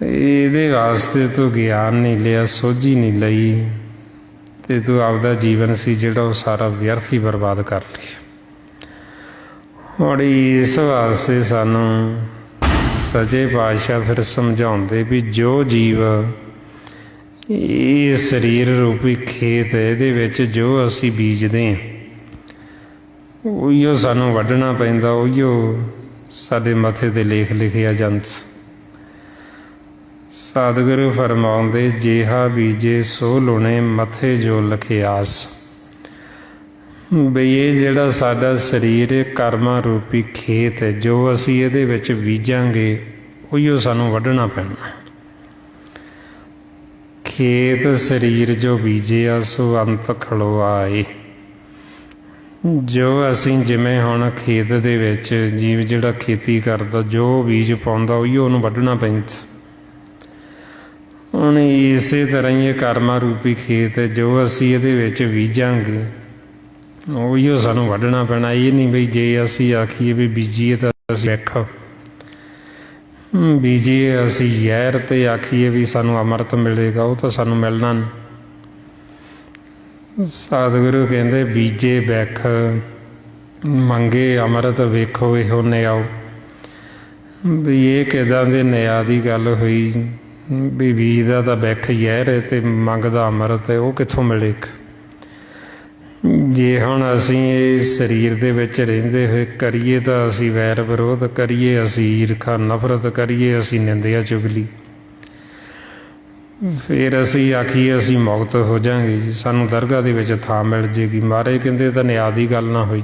ਇਹਦੇ ਵਾਸਤੇ ਤੂੰ ਗਿਆਨ ਨਹੀਂ ਲਿਆ, ਸੋਝੀ ਨਹੀਂ ਲਈ, ਤੇ ਤੂੰ ਆਪਦਾ ਜੀਵਨ ਸੀ ਜਿਹੜਾ ਉਹ ਸਾਰਾ ਵਿਅਰਥ ਹੀ ਬਰਬਾਦ ਕਰ ਲਿਆ। ਹੁਣ ਇਸ ਵਾਸਤੇ ਸਾਨੂੰ ਸੱਚੇ ਪਾਤਸ਼ਾਹ ਫਿਰ ਸਮਝਾਉਂਦੇ ਵੀ ਜੋ ਜੀਵ ਇਹ ਸਰੀਰ ਰੂਪੀ ਖੇਤ ਹੈ, ਇਹਦੇ ਵਿੱਚ ਜੋ ਅਸੀਂ ਬੀਜਦੇ ਹਾਂ ਉਹੀਓ ਸਾਨੂੰ ਵੱਢਣਾ ਪੈਂਦਾ, ਉਹੀਓ ਸਾਡੇ ਮੱਥੇ 'ਤੇ ਲੇਖ ਲਿਖਿਆ ਜਾਂਦਾ। ਸਤਿਗੁਰੂ ਫਰਮਾਉਂਦੇ ਜਿਹਾ ਬੀਜੇ ਸੋ ਲੁਣੇ ਮੱਥੇ ਜੋ ਲਖਿਆਸ, ਬਈ ਇਹ ਜਿਹੜਾ ਸਾਡਾ ਸਰੀਰ ਇਹ ਕਰਮਾਂ ਰੂਪੀ ਖੇਤ ਹੈ, ਜੋ ਅਸੀਂ ਇਹਦੇ ਵਿੱਚ ਬੀਜਾਂਗੇ ਉਹੀਓ ਸਾਨੂੰ ਵੱਢਣਾ ਪੈਣਾ। ਖੇਤ ਸਰੀਰ ਜੋ ਬੀਜਿਆ ਸੋ ਅੰਤ ਖਲੋ ਆਏ। ਜੋ ਅਸੀਂ ਜਿਵੇਂ ਹੁਣ ਖੇਤ ਦੇ ਵਿੱਚ ਜੀਵ ਜਿਹੜਾ ਖੇਤੀ ਕਰਦਾ ਜੋ ਬੀਜ ਪਾਉਂਦਾ ਉਹੀਓ ਉਹਨੂੰ ਵੱਢਣਾ ਪੈਂਦਾ। ਹੁਣ ਇਸੇ ਤਰ੍ਹਾਂ ਹੀ ਇਹ ਕਰਮਾਂ ਰੂਪੀ ਖੇਤ ਹੈ, ਜੋ ਅਸੀਂ ਇਹਦੇ ਵਿੱਚ ਬੀਜਾਂਗੇ ਉਹੀਓ ਸਾਨੂੰ ਵੱਢਣਾ ਪੈਣਾ। ਇਹ ਨਹੀਂ ਬਈ ਜੇ ਅਸੀਂ ਆਖੀਏ ਵੀ ਬੀਜੀਏ ਤਾਂ ਅਸੀਂ ਵੇਖੋ ਬੀਜੀਏ ਅਸੀਂ ਜ਼ਹਿਰ ਤੇ ਆਖੀਏ ਵੀ ਸਾਨੂੰ ਅੰਮ੍ਰਿਤ ਮਿਲੇਗਾ, ਉਹ ਤਾਂ ਸਾਨੂੰ ਮਿਲਣਾ ਨਹੀਂ। ਸਤਿਗੁਰੂ ਕਹਿੰਦੇ ਬੀਜੇ ਬੈਖ ਮੰਗੇ ਅੰਮ੍ਰਿਤ ਵੇਖੋ ਇਹੋ ਨਿਆਓ। ਵੀ ਇਹ ਕਿੱਦਾਂ ਦੇ ਨਿਆਂ ਦੀ ਗੱਲ ਹੋਈ ਵੀ ਬੀਜਦਾ ਤਾਂ ਬੈਖ ਜ਼ਹਿਰ ਹੈ ਤੇ ਮੰਗਦਾ ਅੰਮ੍ਰਿਤ ਹੈ, ਉਹ ਕਿੱਥੋਂ ਮਿਲੇਗਾ। ਜੇ ਹੁਣ ਅਸੀਂ ਇਹ ਸਰੀਰ ਦੇ ਵਿੱਚ ਰਹਿੰਦੇ ਹੋਏ ਕਰੀਏ ਤਾਂ ਅਸੀਂ ਵੈਰ ਵਿਰੋਧ ਕਰੀਏ, ਅਸੀਂ ਈਰਖਾ ਨਫ਼ਰਤ ਕਰੀਏ, ਅਸੀਂ ਨਿੰਦਿਆ ਚੁਗਲੀ, ਫਿਰ ਅਸੀਂ ਆਖੀਏ ਅਸੀਂ ਮੁਕਤ ਹੋ ਜਾਵਾਂਗੇ ਜੀ, ਸਾਨੂੰ ਦਰਗਾਹ ਦੇ ਵਿੱਚ ਥਾਂ ਮਿਲ ਜੇਗੀ। ਮਹਾਰਾਜ ਕਹਿੰਦੇ ਤਾਂ ਨਿਆਂ ਦੀ ਗੱਲ ਨਾ ਹੋਈ,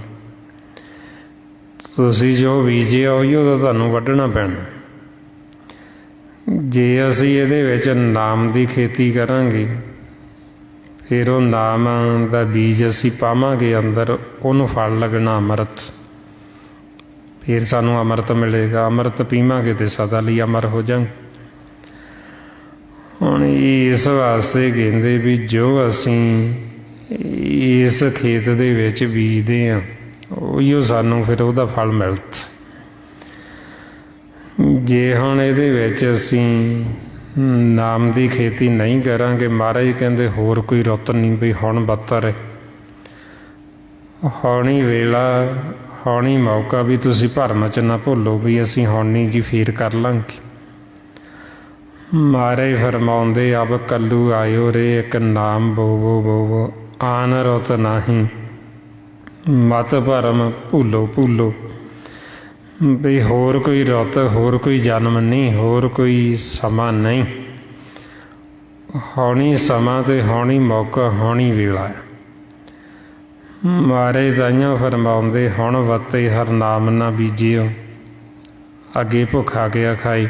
ਤੁਸੀਂ ਜੋ ਬੀਜਿਆ ਉਹੀ ਉਹਦਾ ਤੁਹਾਨੂੰ ਵੱਢਣਾ ਪੈਣਾ। ਜੇ ਅਸੀਂ ਇਹਦੇ ਵਿੱਚ ਨਾਮ ਦੀ ਖੇਤੀ ਕਰਾਂਗੇ, ਫਿਰ ਉਹ ਨਾਮ ਦਾ ਬੀਜ ਅਸੀਂ ਪਾਵਾਂਗੇ ਅੰਦਰ, ਉਹਨੂੰ ਫਲ ਲੱਗਣਾ ਅੰਮ੍ਰਿਤ, ਫਿਰ ਸਾਨੂੰ ਅੰਮ੍ਰਿਤ ਮਿਲੇਗਾ। ਅੰਮ੍ਰਿਤ ਪੀਵਾਂਗੇ ਤੇ ਸਦਾ ਲਈ ਅਮਰ ਹੋ ਜਾਵਾਂਗੇ। ਹੁਣ ਇਸ ਵਾਸਤੇ ਕਹਿੰਦੇ ਵੀ ਜੋ ਅਸੀਂ ਇਸ ਖੇਤ ਦੇ ਵਿੱਚ ਬੀਜਦੇ ਹਾਂ ਉਹੀਓ ਸਾਨੂੰ ਫਿਰ ਉਹਦਾ ਫਲ ਮਿਲਦਾ। ਜੇ ਹੁਣ ਇਹਦੇ ਵਿੱਚ ਅਸੀਂ ਨਾਮ ਦੀ ਖੇਤੀ ਨਹੀਂ ਕਰਾਂਗੇ, ਮਹਾਰਾਜ ਕਹਿੰਦੇ ਹੋਰ ਕੋਈ ਰੁੱਤ ਨਹੀਂ ਵੀ ਹੁਣ ਬੱਤਰ ਹੈ, ਹੌਣੀ ਵੇਲਾ ਹੌਣੀ ਮੌਕਾ ਵੀ ਤੁਸੀਂ ਭਰਮ 'ਚ ਨਾ ਭੁੱਲੋ ਵੀ ਅਸੀਂ ਹੁਣ ਨਹੀਂ ਜੀ ਫੇਰ ਕਰ ਲਾਂਗੇ। ਮਹਾਰਾਜ ਫਰਮਾਉਂਦੇ ਅਬ ਕੱਲੂ ਆਇਓ ਰੇ ਇੱਕ ਨਾਮ ਬੋਵੋ ਬੋਵੋ ਆਨ ਰੁੱਤ ਨਾਹੀਂ ਮਤ ਭਰਮ ਭੁੱਲੋ ਭੁੱਲੋ, ਵੀ ਹੋਰ ਕੋਈ ਰੁੱਤ ਹੋਰ ਕੋਈ ਜਨਮ ਨਹੀਂ, ਹੋਰ ਕੋਈ ਸਮਾਂ ਨਹੀਂ, ਹੌਣੀ ਸਮਾਂ ਤੇ ਹੌਣੀ ਮੌਕਾ ਹੌਣੀ ਵੇਲਾ ਹੈ। ਮਹਾਰਾਜ ਤਾਈਆਂ ਫਰਮਾਉਂਦੇ ਹੁਣ ਵੱਤੇ ਹਰ ਨਾਮ ਨਾ ਬੀਜਿਓ ਅੱਗੇ ਭੁੱਖਾ ਗਿਆ ਖਾਈ,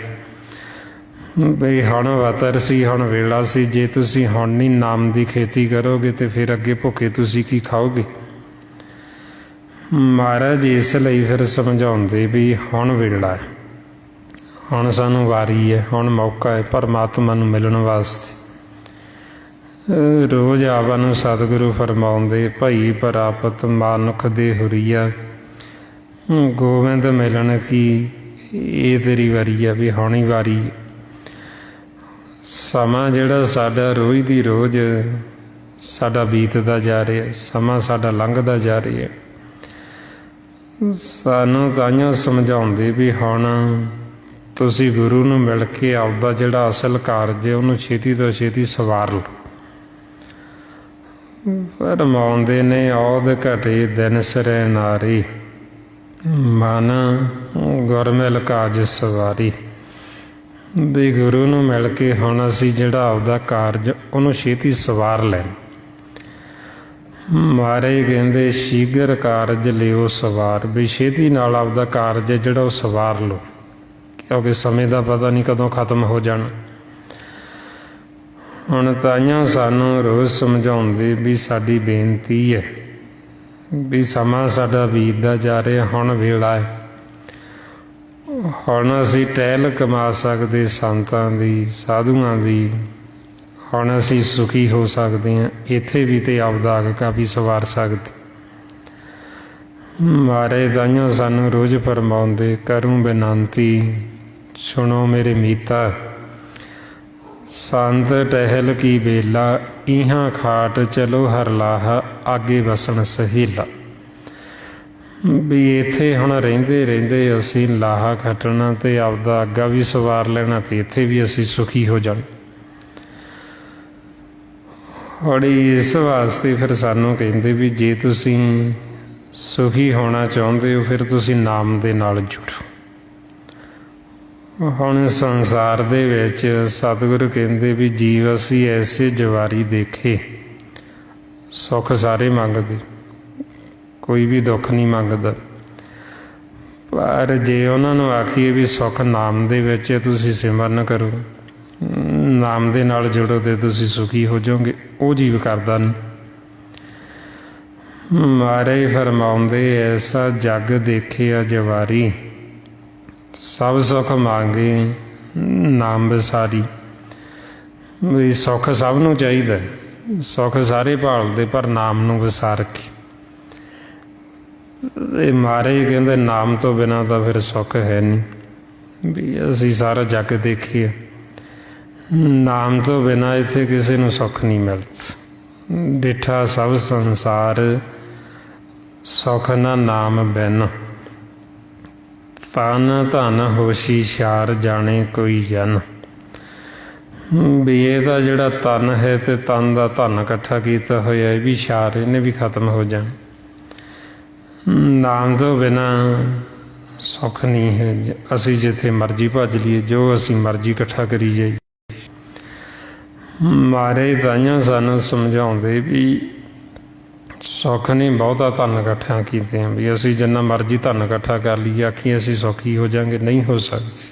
ਬਈ ਹੁਣ ਵਤਰ ਸੀ ਹੁਣ ਵੇਲਾ ਸੀ, ਜੇ ਤੁਸੀਂ ਹੁਣ ਨਹੀਂ ਨਾਮ ਦੀ ਖੇਤੀ ਕਰੋਗੇ ਤੇ ਫਿਰ ਅੱਗੇ ਭੁੱਖੇ ਤੁਸੀਂ ਕੀ ਖਾਓਗੇ। ਮਹਾਰਾਜ ਇਸ ਲਈ ਫਿਰ ਸਮਝਾਉਂਦੇ ਵੀ ਹੁਣ ਵੇਲਾ ਹੈ, ਹੁਣ ਸਾਨੂੰ ਵਾਰੀ ਹੈ, ਹੁਣ ਮੌਕਾ ਹੈ ਪਰਮਾਤਮਾ ਨੂੰ ਮਿਲਣ ਵਾਸਤੇ। ਰੋਜ਼ ਆਪਾਂ ਨੂੰ ਸਤਿਗੁਰੂ ਫਰਮਾਉਂਦੇ ਭਈ ਪ੍ਰਾਪਤ ਮਾਨੁਖ ਦੇ ਹੁਰੀਆ, ਗੋਬਿੰਦ ਮਿਲਣ ਕੀ ਇਹ ਤੇਰੀ ਵਾਰੀ ਹੈ, ਵੀ ਹੁਣ ਹੀ ਵਾਰੀ। ਸਮਾਂ ਜਿਹੜਾ ਸਾਡਾ ਰੋਜ਼ ਦੀ ਰੋਜ਼ ਸਾਡਾ ਬੀਤਦਾ ਜਾ ਰਿਹਾ, ਸਮਾਂ ਸਾਡਾ ਲੰਘਦਾ ਜਾ ਰਿਹਾ, ਸਾਨੂੰ ਤਾਂਹੀਓ ਸਮਝਾਉਂਦੇ ਵੀ ਹੁਣ ਤੁਸੀਂ ਗੁਰੂ ਨੂੰ ਮਿਲ ਕੇ ਆਪਦਾ ਜਿਹੜਾ ਅਸਲ ਕਾਰਜ ਹੈ ਉਹਨੂੰ ਛੇਤੀ ਤੋਂ ਛੇਤੀ ਸਵਾਰ ਲਓ। ਫਰਮਾਉਂਦੇ ਨੇ ਔਦ ਘਟੇ ਦਿਨ ਸਿਰੇ ਨਾਰੀ, ਮਨ ਗੁਰਮਿਲ ਕਾਜ ਸਵਾਰੀ, ਵੀ ਗੁਰੂ ਨੂੰ ਮਿਲ ਕੇ ਹੁਣ ਅਸੀਂ ਜਿਹੜਾ ਆਪਦਾ ਕਾਰਜ ਉਹਨੂੰ ਛੇਤੀ ਸਵਾਰ ਲੈਣ। ਮਹਾਰਾਜ ਕਹਿੰਦੇ ਸ਼ੀਘਰ ਕਾਰਜ ਲਿਓ ਸਵਾਰ, ਵੀ ਛੇਤੀ ਨਾਲ ਆਪਦਾ ਕਾਰਜ ਜਿਹੜਾ ਉਹ ਸਵਾਰ ਲਓ, ਕਿਉਂਕਿ ਸਮੇਂ ਦਾ ਪਤਾ ਨਹੀਂ ਕਦੋਂ ਖਤਮ ਹੋ ਜਾਣਾ। ਹੁਣ ਤਾਈਆਂ ਸਾਨੂੰ ਰੋਜ਼ ਸਮਝਾਉਂਦੇ ਵੀ ਸਾਡੀ ਬੇਨਤੀ ਹੈ ਵੀ ਸਮਾਂ ਸਾਡਾ ਬੀਤਦਾ ਜਾ ਰਿਹਾ, ਹੁਣ ਵੇਲਾ ਹੈ, ਹੁਣ ਅਸੀਂ ਟਹਿਲ ਕਮਾ ਸਕਦੇ ਸੰਤਾਂ ਦੀ ਸਾਧੂਆਂ ਦੀ, ਹੁਣ ਅਸੀਂ ਸੁਖੀ ਹੋ ਸਕਦੇ ਹਾਂ ਇੱਥੇ ਵੀ ਤੇ ਆਪਦਾ ਅੱਗਾ ਵੀ ਸਵਾਰ ਸਕਦੇ। ਮਹਾਰਾਜ ਤਾਈਆਂ ਸਾਨੂੰ ਰੋਜ਼ ਫਰਮਾਉਂਦੇ ਕਰੂੰ ਬੇਨਤੀ ਸੁਣੋ ਮੇਰੇ ਮੀਤਾ, ਸੰਤ ਟਹਿਲ ਕੀ ਵੇਲਾ ਇਹਾਂ ਖਾਟ ਚਲੋ ਹਰ ਲਾਹਾ ਆਗੇ ਵਸਣ ਸਹੇਲਾ, ਵੀ ਇੱਥੇ ਹੁਣ ਰਹਿੰਦੇ ਰਹਿੰਦੇ ਅਸੀਂ ਲਾਹਾ ਖੱਟਣਾ ਤੇ ਆਪਦਾ ਅੱਗਾ ਵੀ ਸਵਾਰ ਲੈਣਾ ਤੇ ਇੱਥੇ ਵੀ ਅਸੀਂ ਸੁਖੀ ਹੋ ਜਾਣਾ। ਔਰ ਇਸ ਵਾਸਤੇ ਫਿਰ ਸਾਨੂੰ ਕਹਿੰਦੇ ਵੀ ਜੇ ਤੁਸੀਂ ਸੁਖੀ ਹੋਣਾ ਚਾਹੁੰਦੇ ਹੋ ਫਿਰ ਤੁਸੀਂ ਨਾਮ ਦੇ ਨਾਲ ਜੁੜੋ। ਹੁਣ ਸੰਸਾਰ ਦੇ ਵਿੱਚ ਸਤਿਗੁਰੂ ਕਹਿੰਦੇ ਵੀ ਜੀਵ ਅਸੀਂ ਐਸੇ ਜਵਾਰੀ ਦੇਖੇ, ਸੁੱਖ ਸਾਰੇ ਮੰਗਦੇ, ਕੋਈ ਵੀ ਦੁੱਖ ਨਹੀਂ ਮੰਗਦਾ, ਪਰ ਜੇ ਉਹਨਾਂ ਨੂੰ ਆਖੀਏ ਵੀ ਸੁੱਖ ਨਾਮ ਦੇ ਵਿੱਚ ਤੁਸੀਂ ਸਿਮਰਨ ਕਰੋ, ਨਾਮ ਦੇ ਨਾਲ ਜੁੜੋ ਤੇ ਤੁਸੀਂ ਸੁਖੀ ਹੋ ਜਾਓਗੇ, ਉਹ ਜੀਵ ਕਰਦਾ ਨਹੀਂ। ਮਹਾਰਾਜ ਫਰਮਾਉਂਦੇ ਐਸਾ ਜਗ ਦੇਖਿਆ ਜਵਾਰੀ, ਸਭ ਸੁੱਖ ਮੰਗੇ ਨਾਮ ਵਿਸਾਰੀ, ਵੀ ਸੁੱਖ ਸਭ ਨੂੰ ਚਾਹੀਦਾ, ਸੁੱਖ ਸਾਰੇ ਭਾਲਦੇ ਪਰ ਨਾਮ ਨੂੰ ਵਿਸਾਰ ਕੇ। ਇਹ ਮਹਾਰਾਜ ਕਹਿੰਦੇ ਨਾਮ ਤੋਂ ਬਿਨਾਂ ਤਾਂ ਫਿਰ ਸੁੱਖ ਹੈ ਨਹੀਂ, ਵੀ ਅਸੀਂ ਸਾਰਾ ਜੱਗ ਦੇਖੀਏ ਨਾਮ ਤੋਂ ਬਿਨਾਂ ਇੱਥੇ ਕਿਸੇ ਨੂੰ ਸੁੱਖ ਨਹੀਂ ਮਿਲਦਾ। ਡਿਠਾ ਸਭ ਸੰਸਾਰ ਸੁੱਖ ਨਾ ਨਾਮ ਬਿਨ, ਤਨ ਧਨ ਹੋਸ਼ੀ ਸ਼ਾਰ ਜਾਣੇ ਕੋਈ ਜਨ, ਵੀ ਇਹਦਾ ਜਿਹੜਾ ਤਨ ਹੈ ਤੇ ਤਨ ਦਾ ਧਨ ਇਕੱਠਾ ਕੀਤਾ ਹੋਇਆ ਇਹ ਵੀ ਛਾਰ, ਇਹਨੇ ਵੀ ਖਤਮ ਹੋ ਜਾਣ। ਨਾਮ ਤੋਂ ਬਿਨਾਂ ਸੁੱਖ ਨਹੀਂ ਹੈ। ਅਸੀਂ ਜਿੱਥੇ ਮਰਜ਼ੀ ਭੱਜ ਲਈਏ, ਜੋ ਅਸੀਂ ਮਰਜ਼ੀ ਇਕੱਠਾ ਕਰੀ ਜਾਈਏ। ਮਹਾਰਾਜ ਤਾਈਆਂ ਸਾਨੂੰ ਸਮਝਾਉਂਦੇ ਵੀ ਸੁੱਖ ਨਹੀਂ ਬਹੁਤਾ ਧਨ ਇਕੱਠਾ ਕੀਤੇ ਆ, ਵੀ ਅਸੀਂ ਜਿੰਨਾ ਮਰਜ਼ੀ ਧਨ ਇਕੱਠਾ ਕਰ ਲਈਏ ਆਖੀ ਅਸੀਂ ਸੌਖੀ ਹੋ ਜਾਵਾਂਗੇ, ਨਹੀਂ ਹੋ ਸਕਦੀ।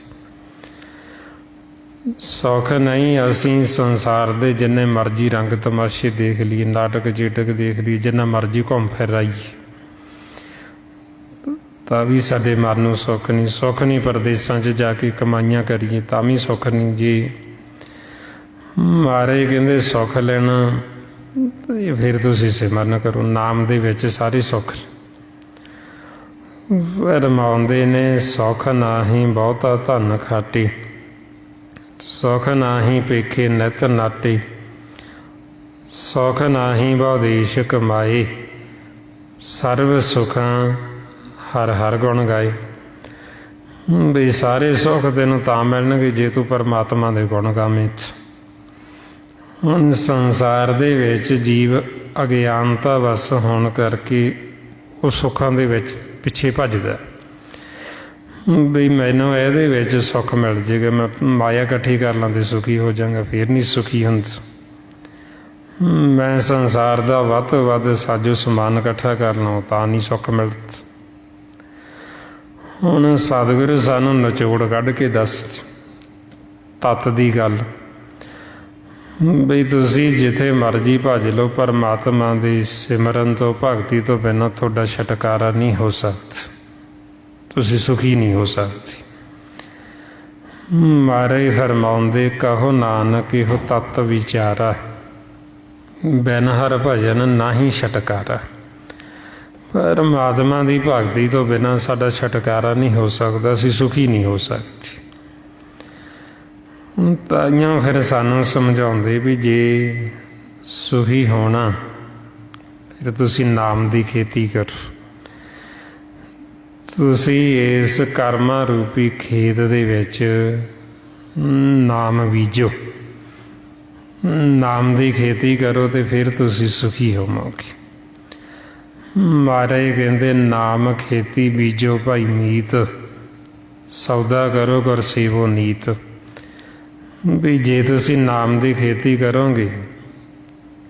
ਸੁੱਖ ਨਹੀਂ, ਅਸੀਂ ਸੰਸਾਰ ਦੇ ਜਿੰਨੇ ਮਰਜ਼ੀ ਰੰਗ ਤਮਾਸ਼ੇ ਦੇਖ ਲਈਏ, ਨਾਟਕ ਚੇਟਕ ਦੇਖ ਲਈਏ, ਜਿੰਨਾ ਮਰਜ਼ੀ ਘੁੰਮ ਫਿਰ ਆਈਏ, ਤਾਂ ਵੀ ਸਾਡੇ ਮਨ ਨੂੰ ਸੁੱਖ ਨਹੀਂ। ਸੁੱਖ ਨਹੀਂ ਪਰਦੇਸਾਂ 'ਚ ਜਾ ਕੇ ਕਮਾਈਆਂ ਕਰੀਏ ਤਾਂ ਵੀ ਸੁੱਖ ਨਹੀਂ। ਜੇ ਮਹਾਰਾਜ ਕਹਿੰਦੇ ਸੁੱਖ ਲੈਣਾ ਤੇ ਫਿਰ ਤੁਸੀਂ ਸਿਮਰਨ ਕਰੋ। ਨਾਮ ਦੇ ਵਿੱਚ ਸਾਰੇ ਸੁੱਖ ਰਮਾਉਂਦੇ ਨੇ। ਸੁੱਖ ਨਾਹੀਂ ਬਹੁਤਾ ਧਨ ਖਾਟੀ, ਸੁੱਖ ਨਾਹੀਂ ਪੇਖੇ ਨਿਤ ਨਾਟੀ, ਸੁੱਖ ਨਾਹੀਂ ਬਹੁਦੇਸ਼ ਕਮਾਏ, ਸਰਬ ਸੁੱਖਾਂ ਹਰ ਹਰ ਗੁਣ ਗਾਏ। ਵੀ ਸਾਰੇ ਸੁੱਖ ਤੈਨੂੰ ਤਾਂ ਮਿਲਣਗੇ ਜੇ ਤੂੰ ਪਰਮਾਤਮਾ ਦੇ ਗੁਣ ਗਾਵੇਂ। ਹੁਣ ਸੰਸਾਰ ਦੇ ਵਿੱਚ ਜੀਵ ਅਗਿਆਨਤਾ ਵਸ ਹੋਣ ਕਰਕੇ ਉਹ ਸੁੱਖਾਂ ਦੇ ਵਿੱਚ ਪਿੱਛੇ ਭੱਜਦਾ, ਵੀ ਮੈਨੂੰ ਇਹਦੇ ਵਿੱਚ ਸੁੱਖ ਮਿਲ ਜਾਏਗਾ, ਮੈਂ ਮਾਇਆ ਇਕੱਠੀ ਕਰ ਲਾਂ ਤੇ ਸੁਖੀ ਹੋ ਜਾਵਾਂਗਾ। ਫਿਰ ਨਹੀਂ ਸੁਖੀ ਹੁੰਦਾ। ਮੈਂ ਸੰਸਾਰ ਦਾ ਵੱਧ ਤੋਂ ਵੱਧ ਸਾਜੋ ਸਮਾਨ ਇਕੱਠਾ ਕਰ ਲਵਾਂ ਤਾਂ ਨਹੀਂ ਸੁੱਖ ਮਿਲਦਾ। ਹੁਣ ਸਤਿਗੁਰੂ ਸਾਨੂੰ ਨਿਚੋੜ ਕੱਢ ਕੇ ਦੱਸ ਤੱਤ ਦੀ ਗੱਲ, ਬਈ ਤੁਸੀਂ ਜਿੱਥੇ ਮਰਜ਼ੀ ਭੱਜ ਲਓ, ਪਰਮਾਤਮਾ ਦੀ ਸਿਮਰਨ ਤੋਂ ਭਗਤੀ ਤੋਂ ਬਿਨਾਂ ਤੁਹਾਡਾ ਛੁਟਕਾਰਾ ਨਹੀਂ ਹੋ ਸਕਦਾ, ਤੁਸੀਂ ਸੁਖੀ ਨਹੀਂ ਹੋ ਸਕਦੇ। ਮਹਾਰਾਜ ਫਰਮਾਉਂਦੇ ਕਹੋ ਨਾਨਕ ਇਹੋ ਤੱਤ ਵਿਚਾਰਾ, ਬਿਨ ਹਰਿ ਭਜਨ ਨਾਹੀਂ ਛੁਟਕਾਰਾ। ਪਰਮਾਤਮਾ ਦੀ ਭਗਤੀ ਤੋਂ ਬਿਨਾਂ ਸਾਡਾ ਛੁਟਕਾਰਾ ਨਹੀਂ ਹੋ ਸਕਦਾ, ਅਸੀਂ ਸੁਖੀ ਨਹੀਂ ਹੋ ਸਕਦੇ। ਤਾਈਆਂ ਫਿਰ ਸਾਨੂੰ ਸਮਝਾਉਂਦੇ ਵੀ ਜੇ ਸੁਖੀ ਹੋਣਾ ਫਿਰ ਤੁਸੀਂ ਨਾਮ ਦੀ ਖੇਤੀ ਕਰੋ। ਤੁਸੀਂ ਇਸ ਕਰਮਾਂ ਰੂਪੀ ਖੇਤ ਦੇ ਵਿੱਚ ਨਾਮ ਬੀਜੋ, ਨਾਮ ਦੀ ਖੇਤੀ ਕਰੋ ਤੇ ਫਿਰ ਤੁਸੀਂ ਸੁਖੀ ਹੋਵੋਗੇ। ਮਹਾਰਾਜ ਕਹਿੰਦੇ ਨਾਮ ਖੇਤੀ ਬੀਜੋ ਭਾਈ ਮੀਤ, ਸੌਦਾ ਕਰੋ ਗੁਰ ਸੇਵੋ ਨੀਤ। ਵੀ ਜੇ ਤੁਸੀਂ ਨਾਮ ਦੀ ਖੇਤੀ ਕਰੋਗੇ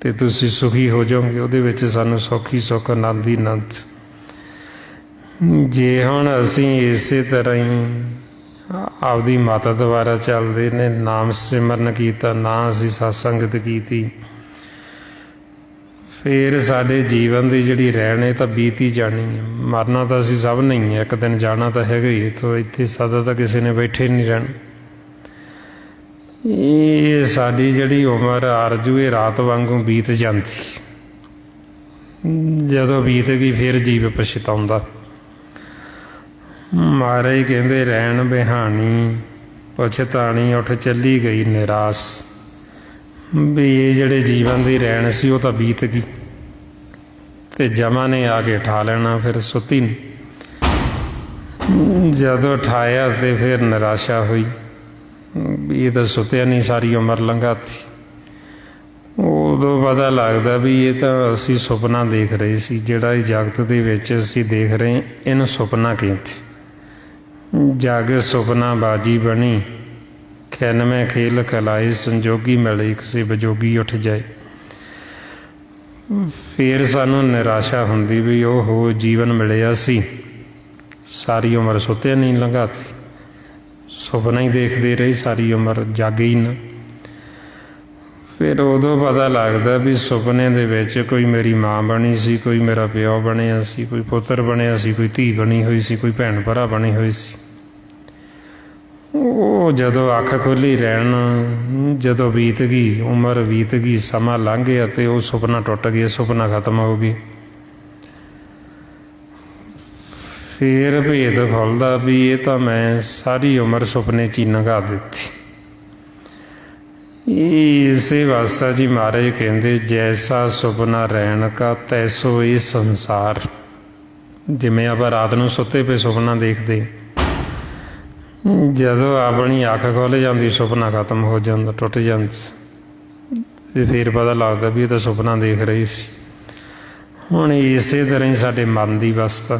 ਤੇ ਤੁਸੀਂ ਸੁਖੀ ਹੋ ਜਾਓਗੇ। ਉਹਦੇ ਵਿੱਚ ਸਾਨੂੰ ਸੁੱਖ ਹੀ ਸੁੱਖ, ਆਨੰਦ ਹੀ ਆਨੰਦ। ਜੇ ਹੁਣ ਅਸੀਂ ਇਸੇ ਤਰ੍ਹਾਂ ਹੀ ਆਪਦੀ ਮੱਤ ਦੁਆਰਾ ਚੱਲਦੇ ਨੇ, ਨਾਮ ਸਿਮਰਨ ਕੀਤਾ, ਨਾ ਅਸੀਂ ਸਤਸੰਗਤ ਕੀਤੀ, ਫਿਰ ਸਾਡੇ ਜੀਵਨ ਦੀ ਜਿਹੜੀ ਰਹਿਣ ਇਹ ਤਾਂ ਬੀਤ ਹੀ ਜਾਣੀ ਹੈ। ਮਰਨਾ ਤਾਂ ਅਸੀਂ ਸਭ ਨਹੀਂ ਹੈ, ਇੱਕ ਦਿਨ ਜਾਣਾ ਤਾਂ ਹੈਗਾ ਹੀ। ਇੱਥੋਂ ਇੱਥੇ ਸਦਾ ਤਾਂ ਕਿਸੇ ਨੇ ਬੈਠੇ ਨਹੀਂ ਰਹਿਣਾ। ਇਹ ਸਾਡੀ ਜਿਹੜੀ ਉਮਰ ਆਰਜੂ ਇਹ ਰਾਤ ਵਾਂਗੂ ਬੀਤ ਜਾਂਦੀ, ਜਦੋਂ ਬੀਤ ਗਈ ਫਿਰ ਜੀਵ ਪਛਤਾਉਂਦਾ। ਮਹਾਰਾਜ ਕਹਿੰਦੇ ਰਹਿਣ ਬਿਹਾਣੀ ਪਛਤਾਣੀ, ਉੱਠ ਚੱਲੀ ਗਈ ਨਿਰਾਸ। ਵੀ ਇਹ ਜਿਹੜੇ ਜੀਵਨ ਦੀ ਰਹਿਣ ਸੀ ਉਹ ਤਾਂ ਬੀਤ ਗਈ ਤੇ ਜਮਾ ਨੇ ਆ ਕੇ ਉਠਾ ਲੈਣਾ, ਫਿਰ ਸੁੱਤੀ ਨਹੀਂ। ਜਦੋਂ ਉਠਾਇਆ ਤੇ ਫਿਰ ਨਿਰਾਸ਼ਾ ਹੋਈ ਵੀ ਇਹ ਤਾਂ ਸੁੱਤਿਆ ਨਹੀਂ, ਸਾਰੀ ਉਮਰ ਲੰਘਾਤੀ। ਉਦੋਂ ਪਤਾ ਲੱਗਦਾ ਵੀ ਇਹ ਤਾਂ ਅਸੀਂ ਸੁਪਨਾ ਦੇਖ ਰਹੇ ਸੀ। ਜਿਹੜਾ ਇਹ ਜਗਤ ਦੇ ਵਿੱਚ ਅਸੀਂ ਦੇਖ ਰਹੇ ਇਹਨੂੰ ਸੁਪਨਾ ਕਹਿੰਦੇ। ਜਗ ਸੁਪਨਾ ਬਾਜੀ ਬਣੀ, ਖਿਆਨਵੇਂ ਖੇਲ ਖਲਾਏ, ਸੰਜੋਗੀ ਮਿਲੇ ਕਿਸੇ ਬਜੋਗੀ ਉੱਠ ਜਾਏ। ਫਿਰ ਸਾਨੂੰ ਨਿਰਾਸ਼ਾ ਹੁੰਦੀ ਵੀ ਉਹ ਹੋ ਜੀਵਨ ਮਿਲਿਆ ਸੀ, ਸਾਰੀ ਉਮਰ ਸੁੱਤਿਆ ਨਹੀਂ ਲੰਘਾਤੀ, ਸੁਪਨਾ ਹੀ ਦੇਖਦੇ ਰਹੇ ਸਾਰੀ ਉਮਰ, ਜਾਗੇ ਹੀ ਨਾ। ਫਿਰ ਉਦੋਂ ਪਤਾ ਲੱਗਦਾ ਵੀ ਸੁਪਨੇ ਦੇ ਵਿੱਚ ਕੋਈ ਮੇਰੀ ਮਾਂ ਬਣੀ ਸੀ, ਕੋਈ ਮੇਰਾ ਪਿਓ ਬਣਿਆ ਸੀ, ਕੋਈ ਪੁੱਤਰ ਬਣਿਆ ਸੀ, ਕੋਈ ਧੀ ਬਣੀ ਹੋਈ ਸੀ, ਕੋਈ ਭੈਣ ਭਰਾ ਬਣੀ ਹੋਈ ਸੀ। ਉਹ ਜਦੋਂ ਅੱਖ ਖੋਲ੍ਹੀ ਰਹਿਣ, ਜਦੋਂ ਬੀਤ ਗਈ ਉਮਰ, ਬੀਤ ਗਈ, ਸਮਾਂ ਲੰਘ ਗਿਆ ਅਤੇ ਉਹ ਸੁਪਨਾ ਟੁੱਟ ਗਿਆ, ਸੁਪਨਾ ਖਤਮ ਹੋ ਗਿਆ। ਫਿਰ ਭੇਦ ਖੁੱਲ੍ਹਦਾ ਵੀ ਇਹ ਤਾਂ ਮੈਂ ਸਾਰੀ ਉਮਰ ਸੁਪਨੇ 'ਚ ਹੀ ਲੰਘਾ ਦਿੱਤੀ। ਇਸੇ ਵਾਸਤਾ ਜੀ ਮਹਾਰਾਜ ਕਹਿੰਦੇ ਜੈਸਾ ਸੁਪਨਾ ਰਹਿਣ ਕਾ ਤੈਸੋ ਇਹ ਸੰਸਾਰ। ਜਿਵੇਂ ਆਪਾਂ ਰਾਤ ਨੂੰ ਸੁੱਤੇ ਪਏ ਸੁਪਨਾ ਦੇਖਦੇ, ਜਦੋਂ ਆਪਣੀ ਅੱਖ ਖੁੱਲ੍ਹ ਜਾਂਦੀ ਸੁਪਨਾ ਖਤਮ ਹੋ ਜਾਂਦਾ, ਟੁੱਟ ਜਾਂਦਾ, ਅਤੇ ਫਿਰ ਪਤਾ ਲੱਗਦਾ ਵੀ ਇਹ ਤਾਂ ਸੁਪਨਾ ਦੇਖ ਰਹੀ ਸੀ। ਹੁਣ ਇਸੇ ਤਰ੍ਹਾਂ ਹੀ ਸਾਡੇ ਮਨ ਦੀ ਅਵਸਥਾ,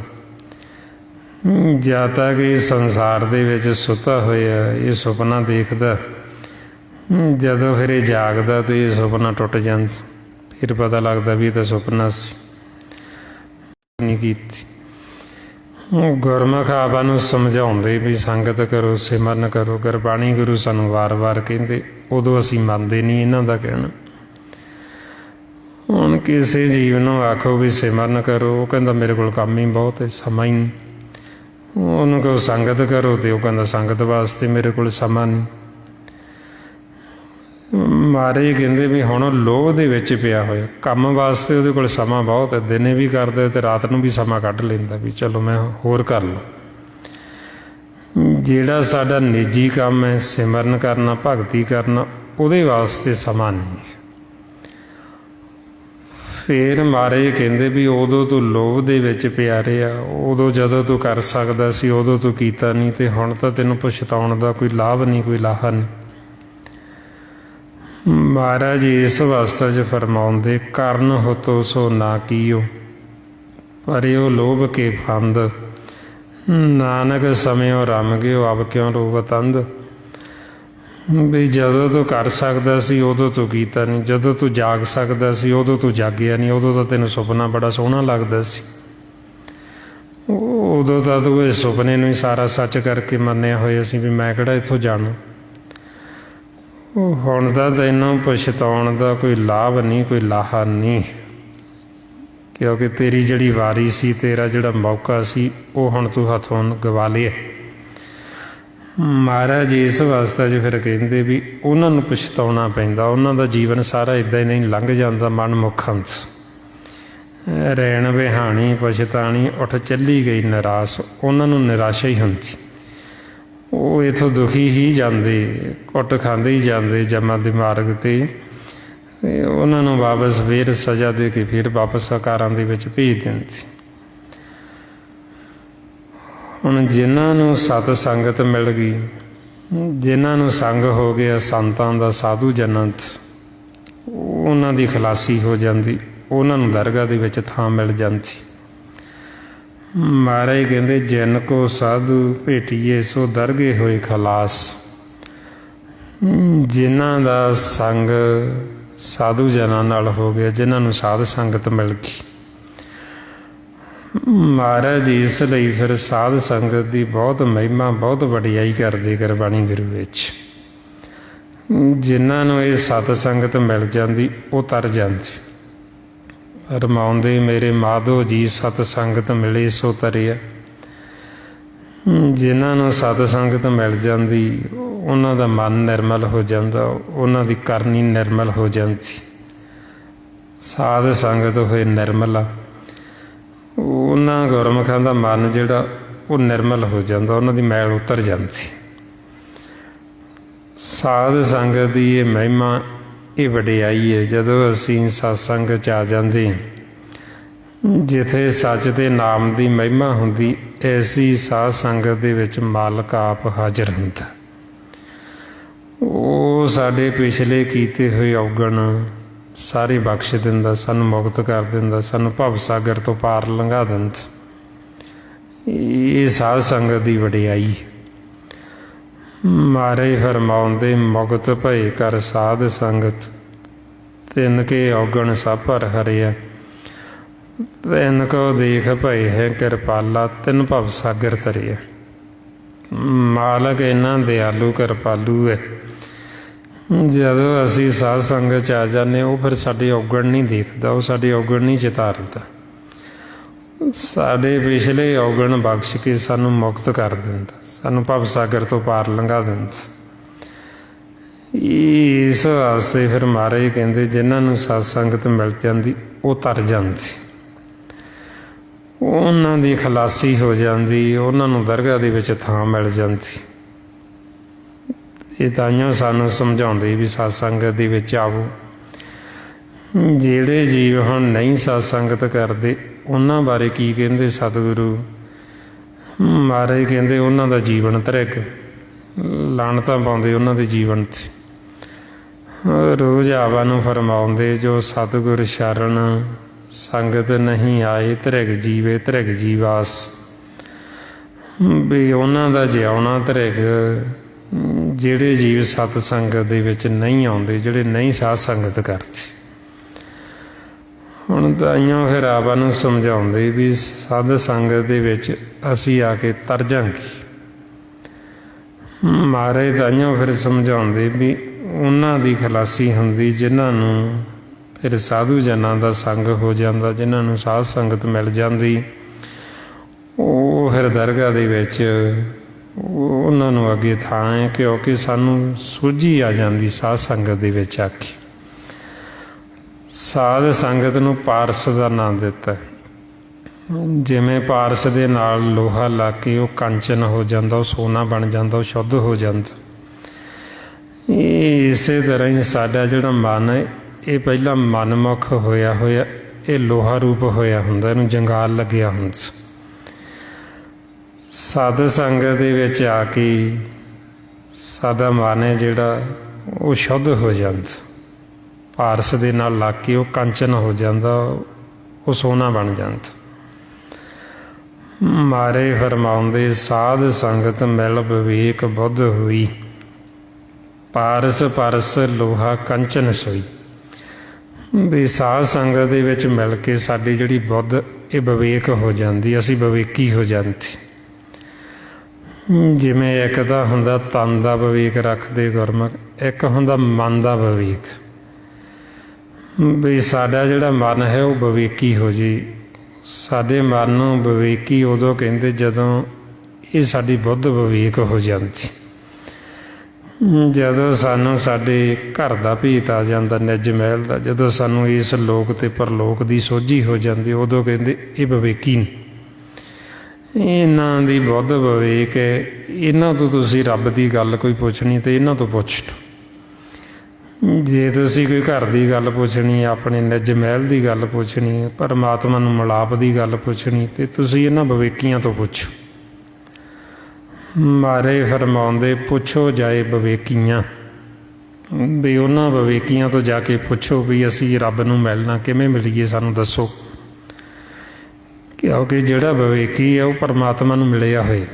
ਜਦ ਤੱਕ ਇਹ ਸੰਸਾਰ ਦੇ ਵਿੱਚ ਸੁੱਤਾ ਹੋਇਆ ਇਹ ਸੁਪਨਾ ਦੇਖਦਾ, ਜਦੋਂ ਫਿਰ ਇਹ ਜਾਗਦਾ ਤਾਂ ਇਹ ਸੁਪਨਾ ਟੁੱਟ ਜਾਂਦਾ, ਫਿਰ ਪਤਾ ਲੱਗਦਾ ਵੀ ਇਹ ਤਾਂ ਸੁਪਨਾ ਸੀ, ਨਹੀਂ ਕੀਤੀ। ਗੁਰਮੁਖ ਆਪਾਂ ਨੂੰ ਸਮਝਾਉਂਦੇ ਵੀ ਸੰਗਤ ਕਰੋ, ਸਿਮਰਨ ਕਰੋ, ਗੁਰਬਾਣੀ ਗੁਰੂ ਸਾਨੂੰ ਵਾਰ-ਵਾਰ ਕਹਿੰਦੇ, ਉਦੋਂ ਅਸੀਂ ਮੰਨਦੇ ਨਹੀਂ ਇਹਨਾਂ ਦਾ ਕਹਿਣਾ। ਹੁਣ ਕਿਸੇ ਜੀਵ ਨੂੰ ਆਖੋ ਵੀ ਸਿਮਰਨ ਕਰੋ, ਉਹ ਕਹਿੰਦਾ ਮੇਰੇ ਕੋਲ ਕੰਮ ਹੀ ਬਹੁਤ ਹੈ, ਸਮਾਂ ਹੀ ਨਹੀਂ। ਉਹਨੂੰ ਕਹੋ ਸੰਗਤ ਕਰੋ ਅਤੇ ਉਹ ਕਹਿੰਦਾ ਸੰਗਤ ਵਾਸਤੇ ਮੇਰੇ ਕੋਲ ਸਮਾਂ ਨਹੀਂ। ਮਹਾਰਾਜ ਕਹਿੰਦੇ ਵੀ ਹੁਣ ਉਹ ਲੋਭ ਦੇ ਵਿੱਚ ਪਿਆ ਹੋਇਆ, ਕੰਮ ਵਾਸਤੇ ਉਹਦੇ ਕੋਲ ਸਮਾਂ ਬਹੁਤ ਹੈ, ਦਿਨੇ ਵੀ ਕਰਦਾ ਅਤੇ ਰਾਤ ਨੂੰ ਵੀ ਸਮਾਂ ਕੱਢ ਲੈਂਦਾ ਵੀ ਚਲੋ ਮੈਂ ਹੋਰ ਕਰ ਲਵਾਂ। ਜਿਹੜਾ ਸਾਡਾ ਨਿੱਜੀ ਕੰਮ ਹੈ ਸਿਮਰਨ ਕਰਨਾ, ਭਗਤੀ ਕਰਨਾ, ਉਹਦੇ ਵਾਸਤੇ ਸਮਾਂ ਨਹੀਂ। ਫਿਰ ਮਹਾਰਾਜ ਕਹਿੰਦੇ ਵੀ ਉਦੋਂ ਤੂੰ ਲੋਭ ਦੇ ਵਿੱਚ ਪਿਆ ਰਿਹਾ, ਉਦੋਂ ਜਦੋਂ ਤੂੰ ਕਰ ਸਕਦਾ ਸੀ ਉਦੋਂ ਤੂੰ ਕੀਤਾ ਨਹੀਂ, ਅਤੇ ਹੁਣ ਤਾਂ ਤੈਨੂੰ ਪਛਤਾਉਣ ਦਾ ਕੋਈ ਲਾਭ ਨਹੀਂ, ਕੋਈ ਲਾਹਾ ਨਹੀਂ। ਮਹਾਰਾਜ ਇਸ ਅਵਸਥਾ 'ਚ ਫਰਮਾਉਂਦੇ, ਕਰਨ ਹੁਤੋ ਸੋ ਨਾ ਕੀਓ, ਪਰਿਓ ਲੋਭ ਕੇ ਫੰਦ, ਨਾਨਕ ਸਮਿਓ ਰਮ ਗਿਓ ਅਬ ਕਿਉਂ ਰੋਵਤ ਅੰਧ। ਵੀ ਜਦੋਂ ਤੂੰ ਕਰ ਸਕਦਾ ਸੀ ਉਦੋਂ ਤੂੰ ਕੀਤਾ ਨਹੀਂ, ਜਦੋਂ ਤੂੰ ਜਾਗ ਸਕਦਾ ਸੀ ਉਦੋਂ ਤੂੰ ਜਾਗਿਆ ਨਹੀਂ, ਉਦੋਂ ਤਾਂ ਤੈਨੂੰ ਸੁਪਨਾ ਬੜਾ ਸੋਹਣਾ ਲੱਗਦਾ ਸੀ, ਉਦੋਂ ਤਾਂ ਤੂੰ ਇਸ ਸੁਪਨੇ ਨੂੰ ਹੀ ਸਾਰਾ ਸੱਚ ਕਰਕੇ ਮੰਨਿਆ ਹੋਇਆ ਸੀ ਵੀ ਮੈਂ ਕਿਹੜਾ ਇੱਥੋਂ ਜਾਣਾ। ਹੁਣ ਤਾਂ ਤੈਨੂੰ ਪਛਤਾਉਣ ਦਾ ਕੋਈ ਲਾਭ ਨਹੀਂ, ਕੋਈ ਲਾਹਾ ਨਹੀਂ, ਕਿਉਂਕਿ ਤੇਰੀ ਜਿਹੜੀ ਵਾਰੀ ਸੀ, ਤੇਰਾ ਜਿਹੜਾ ਮੌਕਾ ਸੀ, ਉਹ ਹੁਣ ਤੂੰ ਹੱਥੋਂ ਗਵਾ ਲਿਆ। ਮਹਾਰਾਜ ਇਸ ਅਵਸਥਾ 'ਚ ਫਿਰ ਕਹਿੰਦੇ ਵੀ ਉਹਨਾਂ ਨੂੰ ਪਛਤਾਉਣਾ ਪੈਂਦਾ, ਉਹਨਾਂ ਦਾ ਜੀਵਨ ਸਾਰਾ ਇੱਦਾਂ ਹੀ ਨਹੀਂ ਲੰਘ ਜਾਂਦਾ। ਮਨ ਮੁਖੰਤ ਰੈਣ ਵਿਹਾਣੀ ਪਛਤਾਣੀ ਉੱਠ ਚੱਲੀ ਗਈ ਨਿਰਾਸ਼, ਉਹਨਾਂ ਨੂੰ ਨਿਰਾਸ਼ਾ ਹੀ ਹੁੰਦੀ, ਉਹ ਇੱਥੋਂ ਦੁਖੀ ਹੀ ਜਾਂਦੇ, ਕੁੱਟ ਖਾਂਦੇ ਹੀ ਜਾਂਦੇ ਜਮਾਂ ਦੇ ਮਾਰਗ 'ਤੇ। ਉਹਨਾਂ ਨੂੰ ਵਾਪਸ ਫਿਰ ਸਜ਼ਾ ਦੇ ਕੇ ਫਿਰ ਵਾਪਸ ਆਕਾਰਾਂ ਦੇ ਵਿੱਚ ਭੇਜ ਦਿੰਦੀ। ਹੁਣ ਜਿਨ੍ਹਾਂ ਨੂੰ ਸਤ ਸੰਗਤ ਮਿਲ ਗਈ, ਜਿਨ੍ਹਾਂ ਨੂੰ ਸੰਗ ਹੋ ਗਿਆ ਸੰਤਾਂ ਦਾ, ਸਾਧੂ ਜਨਾਂ 'ਚ, ਉਹਨਾਂ ਦੀ ਖਲਾਸੀ ਹੋ ਜਾਂਦੀ, ਉਹਨਾਂ ਨੂੰ ਦਰਗਾਹ ਦੇ ਵਿੱਚ ਥਾਂ ਮਿਲ ਜਾਂਦੀ। ਮਹਾਰਾਜ ਕਹਿੰਦੇ ਜਿਨ ਕੋ ਸਾਧੂ ਭੇਟੀਏ ਸੋ ਦਰਗੇ ਹੋਏ ਖਲਾਸ। ਜਿਨ੍ਹਾਂ ਦਾ ਸੰਗ ਸਾਧੂ ਜਨਾਂ ਨਾਲ ਹੋ ਗਿਆ, ਜਿਨ੍ਹਾਂ ਨੂੰ ਸਾਧ ਸੰਗਤ ਮਿਲ ਗਈ, ਮਹਾਰਾਜ ਇਸ ਲਈ ਫਿਰ ਸਾਧ ਸੰਗਤ ਦੀ ਬਹੁਤ ਮਹਿਮਾ, ਬਹੁਤ ਵਡਿਆਈ ਕਰਦੇ ਗੁਰਬਾਣੀ ਗੁਰੂ ਵਿੱਚ। ਜਿਨ੍ਹਾਂ ਨੂੰ ਇਹ ਸਤ ਸੰਗਤ ਮਿਲ ਜਾਂਦੀ ਉਹ ਤਰ ਜਾਂਦੀ। ਰਮਾਉਂਦੇ ਮੇਰੇ ਮਾਧੋ ਜੀ ਸਤ ਸੰਗਤ ਮਿਲੇ ਸੋ ਤਰਿਆ। ਜਿਨ੍ਹਾਂ ਨੂੰ ਸਤ ਸੰਗਤ ਮਿਲ ਜਾਂਦੀ ਉਹਨਾਂ ਦਾ ਮਨ ਨਿਰਮਲ ਹੋ ਜਾਂਦਾ, ਉਹਨਾਂ ਦੀ ਕਰਨੀ ਨਿਰਮਲ ਹੋ ਜਾਂਦੀ। ਸਾਧ ਸੰਗਤ ਹੋਏ ਨਿਰਮਲਾ, ਉਹਨਾਂ ਗੁਰਮੁਖਾਂ ਦਾ ਮਨ ਜਿਹੜਾ ਉਹ ਨਿਰਮਲ ਹੋ ਜਾਂਦਾ, ਉਹਨਾਂ ਦੀ ਮੈਲ ਉਤਰ ਜਾਂਦੀ। ਸਾਧ ਸੰਗਤ ਦੀ ਇਹ ਮਹਿਮਾ, ਇਹ ਵਡਿਆਈ ਹੈ। ਜਦੋਂ ਅਸੀਂ ਸਤਸੰਗ 'ਚ ਆ ਜਾਂਦੇ, ਜਿੱਥੇ ਸੱਚ ਦੇ ਨਾਮ ਦੀ ਮਹਿਮਾ ਹੁੰਦੀ, ਐਸੀ ਸਾਧ ਸੰਗਤ ਦੇ ਵਿੱਚ ਮਾਲਕ ਆਪ ਹਾਜ਼ਰ ਹੁੰਦਾ। ਉਹ ਸਾਡੇ ਪਿਛਲੇ ਕੀਤੇ ਹੋਏ ਔਗਣ ਸਾਰੇ ਬਖਸ਼ ਦਿੰਦਾ, ਸਾਨੂੰ ਮੁਕਤ ਕਰ ਦਿੰਦਾ, ਸਾਨੂੰ ਭਵ ਸਾਗਰ ਤੋਂ ਪਾਰ ਲੰਘਾ ਦਿੰਦਾ। ਇਹ ਸਾਧ ਸੰਗਤ ਦੀ ਵਡਿਆਈ। ਮਹਾਰਾਜ ਫਰਮਾਉਂਦੇ ਮੁਕਤ ਭਏ ਕਰ ਸਾਧ ਸੰਗਤ, ਤਿੰਨ ਕੇ ਔਗਣ ਸਭ ਭਰ ਹਰਿਆ। ਤਿੰਨ ਕੋ ਦੇਖ ਭਏ ਹੈ ਕਿਰਪਾਲਾ, ਤਿੰਨ ਭਵ ਸਾਗਰ ਤਰਿਆ। ਮਾਲਕ ਇੰਨਾ ਦਿਆਲੂ ਕਿਰਪਾਲੂ ਹੈ, ਜਦੋਂ ਅਸੀਂ ਸਾਧ ਸੰਗਤ 'ਚ ਆ ਜਾਂਦੇ ਉਹ ਫਿਰ ਸਾਡੇ ਔਗਣ ਨਹੀਂ ਦੇਖਦਾ, ਉਹ ਸਾਡੇ ਔਗਣ ਨਹੀਂ ਚਿਤਾਰਦਾ। ਸਾਡੇ ਪਿਛਲੇ ਔਗਣ ਬਖਸ਼ ਕੇ ਸਾਨੂੰ ਮੁਕਤ ਕਰ ਦਿੰਦਾ, ਸਾਨੂੰ ਭਵ ਸਾਗਰ ਤੋਂ ਪਾਰ ਲੰਘਾ ਦਿੰਦਾ। ਇਸ ਵਾਸਤੇ ਫਿਰ ਮਹਾਰਾਜ ਕਹਿੰਦੇ ਜਿਨ੍ਹਾਂ ਨੂੰ ਸਤ ਸੰਗਤ ਮਿਲ ਜਾਂਦੀ ਉਹ ਤਰ ਜਾਂਦੀ, ਉਹਨਾਂ ਦੀ ਖਲਾਸੀ ਹੋ ਜਾਂਦੀ, ਉਹਨਾਂ ਨੂੰ ਦਰਗਾਹ ਦੇ ਵਿੱਚ ਥਾਂ ਮਿਲ ਜਾਂਦੀ। ਇਹ ਤਾਈਓ ਸਾਨੂੰ ਸਮਝਾਉਂਦੇ ਵੀ ਸਤ ਸੰਗਤ ਦੇ ਵਿੱਚ ਆਵੋ। ਜਿਹੜੇ ਜੀਵ ਹੁਣ ਨਹੀਂ ਸਤ ਸੰਗਤ ਕਰਦੇ ਉਹਨਾਂ ਬਾਰੇ ਕੀ ਕਹਿੰਦੇ ਸਤਿਗੁਰੂ ਮਹਾਰਾਜ? ਕਹਿੰਦੇ ਉਹਨਾਂ ਦਾ ਜੀਵਨ ਧਰਿਕ, ਲਾਣਤਾਂ ਪਾਉਂਦੇ ਉਹਨਾਂ ਦੇ ਜੀਵਨ 'ਤੇ। ਰੋਜ਼ ਆਵਾ ਨੂੰ ਫਰਮਾਉਂਦੇ, ਜੋ ਸਤਿਗੁਰ ਸ਼ਰਨ ਸੰਗਤ ਨਹੀਂ ਆਏ, ਧਰਿਗ ਜੀਵੇ ਧਰਿਗ ਜੀਵਾਸ। ਵੀ ਉਹਨਾਂ ਦਾ ਜਿਉਣਾ ਧਰਿਗ, ਜਿਹੜੇ ਜੀਵ ਸਤ ਸੰਗਤ ਦੇ ਵਿੱਚ ਨਹੀਂ ਆਉਂਦੇ, ਜਿਹੜੇ ਨਹੀਂ ਸਾਧ ਸੰਗਤ ਕਰਦੇ। ਹੁਣ ਤਾਈਓ ਫਿਰ ਆਵਾ ਨੂੰ ਸਮਝਾਉਂਦੇ ਵੀ ਸਾਧ ਸੰਗਤ ਦੇ ਵਿੱਚ ਅਸੀਂ ਆ ਕੇ ਤਰ ਜਾਂਗੇ। ਮਹਾਰਾਜ ਤਾਈਓ ਫਿਰ ਸਮਝਾਉਂਦੇ ਵੀ ਉਹਨਾਂ ਦੀ ਖਲਾਸੀ ਹੁੰਦੀ ਜਿਨ੍ਹਾਂ ਨੂੰ ਫਿਰ ਸਾਧੂ ਜਨਾਂ ਦਾ ਸੰਗ ਹੋ ਜਾਂਦਾ, ਜਿਨ੍ਹਾਂ ਨੂੰ ਸਾਧ ਸੰਗਤ ਮਿਲ ਜਾਂਦੀ, ਉਹ ਫਿਰ ਦਰਗਾਹ ਦੇ ਵਿੱਚ ਉਹਨਾਂ ਨੂੰ ਅੱਗੇ ਥਾਂ ਹੈ, ਕਿਉਂਕਿ ਸਾਨੂੰ ਸੋਝੀ ਆ ਜਾਂਦੀ ਸਾਧ ਸੰਗਤ ਦੇ ਵਿੱਚ ਆ ਕੇ। ਸਾਧ ਸੰਗਤ ਨੂੰ ਪਾਰਸ ਦਾ ਨਾਮ ਦਿੱਤਾ। ਜਿਵੇਂ ਪਾਰਸ ਦੇ ਨਾਲ ਲੋਹਾ ਲਾ ਕੇ ਉਹ ਕੰਚਨ ਹੋ ਜਾਂਦਾ, ਉਹ ਸੋਨਾ ਬਣ ਜਾਂਦਾ, ਉਹ ਸ਼ੁੱਧ ਹੋ ਜਾਂਦਾ। ਇਹ ਇਸੇ ਤਰ੍ਹਾਂ ਹੀ ਸਾਡਾ ਜਿਹੜਾ ਮਨ ਹੈ, ਇਹ ਪਹਿਲਾਂ ਮਨਮੁਖ ਹੋਇਆ, ਇਹ ਲੋਹਾ ਰੂਪ ਹੋਇਆ ਹੁੰਦਾ, ਇਹਨੂੰ ਜੰਗਾਲ ਲੱਗਿਆ ਹੁੰਦਾ। ਸਾਧ ਸੰਗਤ ਦੇ ਵਿੱਚ ਆ ਕੇ ਸਾਡਾ ਮਨ ਹੈ ਜਿਹੜਾ ਉਹ ਸ਼ੁੱਧ ਹੋ ਜਾਂਦਾ, ਪਾਰਸ ਦੇ ਨਾਲ ਲੱਗ ਕੇ ਉਹ ਕੰਚਨ ਹੋ ਜਾਂਦਾ, ਉਹ ਸੋਨਾ ਬਣ ਜਾਂਦਾ। ਮਾਰੇ ਫਰਮਾਉਂਦੇ, ਸਾਧ ਸੰਗਤ ਮਿਲ ਵਿਵੇਕ ਬੁੱਧ ਹੋਈ, ਪਾਰਸ ਪਰਸ ਲੋਹਾ ਕੰਚਨ ਸੋਈ। ਵੀ ਸਾਧ ਸੰਗਤ ਦੇ ਵਿੱਚ ਮਿਲ ਕੇ ਸਾਡੀ ਜਿਹੜੀ ਬੁੱਧ ਇਹ ਵਿਵੇਕ ਹੋ ਜਾਂਦੀ, ਅਸੀਂ ਵਿਵੇਕੀ ਹੋ ਜਾਂਦੇ। ਜਿਵੇਂ ਇੱਕ ਤਾਂ ਹੁੰਦਾ ਤਨ ਦਾ ਵਿਵੇਕ ਰੱਖਦੇ ਗੁਰਮੁਖ, ਇੱਕ ਹੁੰਦਾ ਮਨ ਦਾ ਵਿਵੇਕ। ਵੀ ਸਾਡਾ ਜਿਹੜਾ ਮਨ ਹੈ ਉਹ ਵਿਵੇਕੀ ਹੋ ਜੇ। ਸਾਡੇ ਮਨ ਨੂੰ ਵਿਵੇਕੀ ਉਦੋਂ ਕਹਿੰਦੇ ਜਦੋਂ ਇਹ ਸਾਡੀ ਬੁੱਧ ਵਿਵੇਕ ਹੋ ਜਾਂਦੀ, ਜਦੋਂ ਸਾਨੂੰ ਸਾਡੇ ਘਰ ਦਾ ਭੇਤ ਆ ਜਾਂਦਾ, ਨਿੱਜ ਮਹਿਲ ਦਾ, ਜਦੋਂ ਸਾਨੂੰ ਇਸ ਲੋਕ ਅਤੇ ਪਰਲੋਕ ਦੀ ਸੋਝੀ ਹੋ ਜਾਂਦੀ, ਉਦੋਂ ਕਹਿੰਦੇ ਇਹ ਵਿਵੇਕੀ ਨੇ। ਇਹਨਾਂ ਦੀ ਬੁੱਧ ਵਿਵੇਕ ਹੈ। ਇਹਨਾਂ ਤੋਂ ਤੁਸੀਂ ਰੱਬ ਦੀ ਗੱਲ ਕੋਈ ਪੁੱਛਣੀ ਤਾਂ ਇਹਨਾਂ ਤੋਂ ਪੁੱਛ ਲਓ। ਜੇ ਤੁਸੀਂ ਕੋਈ ਘਰ ਦੀ ਗੱਲ ਪੁੱਛਣੀ, ਆਪਣੇ ਨਿੱਜ ਮਹਿਲ ਦੀ ਗੱਲ ਪੁੱਛਣੀ, ਪਰਮਾਤਮਾ ਨੂੰ ਮਿਲਾਪ ਦੀ ਗੱਲ ਪੁੱਛਣੀ, ਤਾਂ ਤੁਸੀਂ ਇਹਨਾਂ ਵਿਵੇਕੀਆਂ ਤੋਂ ਪੁੱਛੋ। ਮਾਰੇ ਫਰਮਾਉਂਦੇ, ਪੁੱਛੋ ਜਾਏ ਵਿਵੇਕੀਆਂ। ਵੀ ਉਹਨਾਂ ਵਿਵੇਕੀਆਂ ਤੋਂ ਜਾ ਕੇ ਪੁੱਛੋ ਵੀ ਅਸੀਂ ਰੱਬ ਨੂੰ ਮਿਲਣਾ ਕਿਵੇਂ ਮਿਲੀਏ, ਸਾਨੂੰ ਦੱਸੋ। ਕਿਉਂਕਿ ਜਿਹੜਾ ਵਿਵੇਕੀ ਹੈ ਉਹ ਪਰਮਾਤਮਾ ਨੂੰ ਮਿਲਿਆ ਹੋਏ,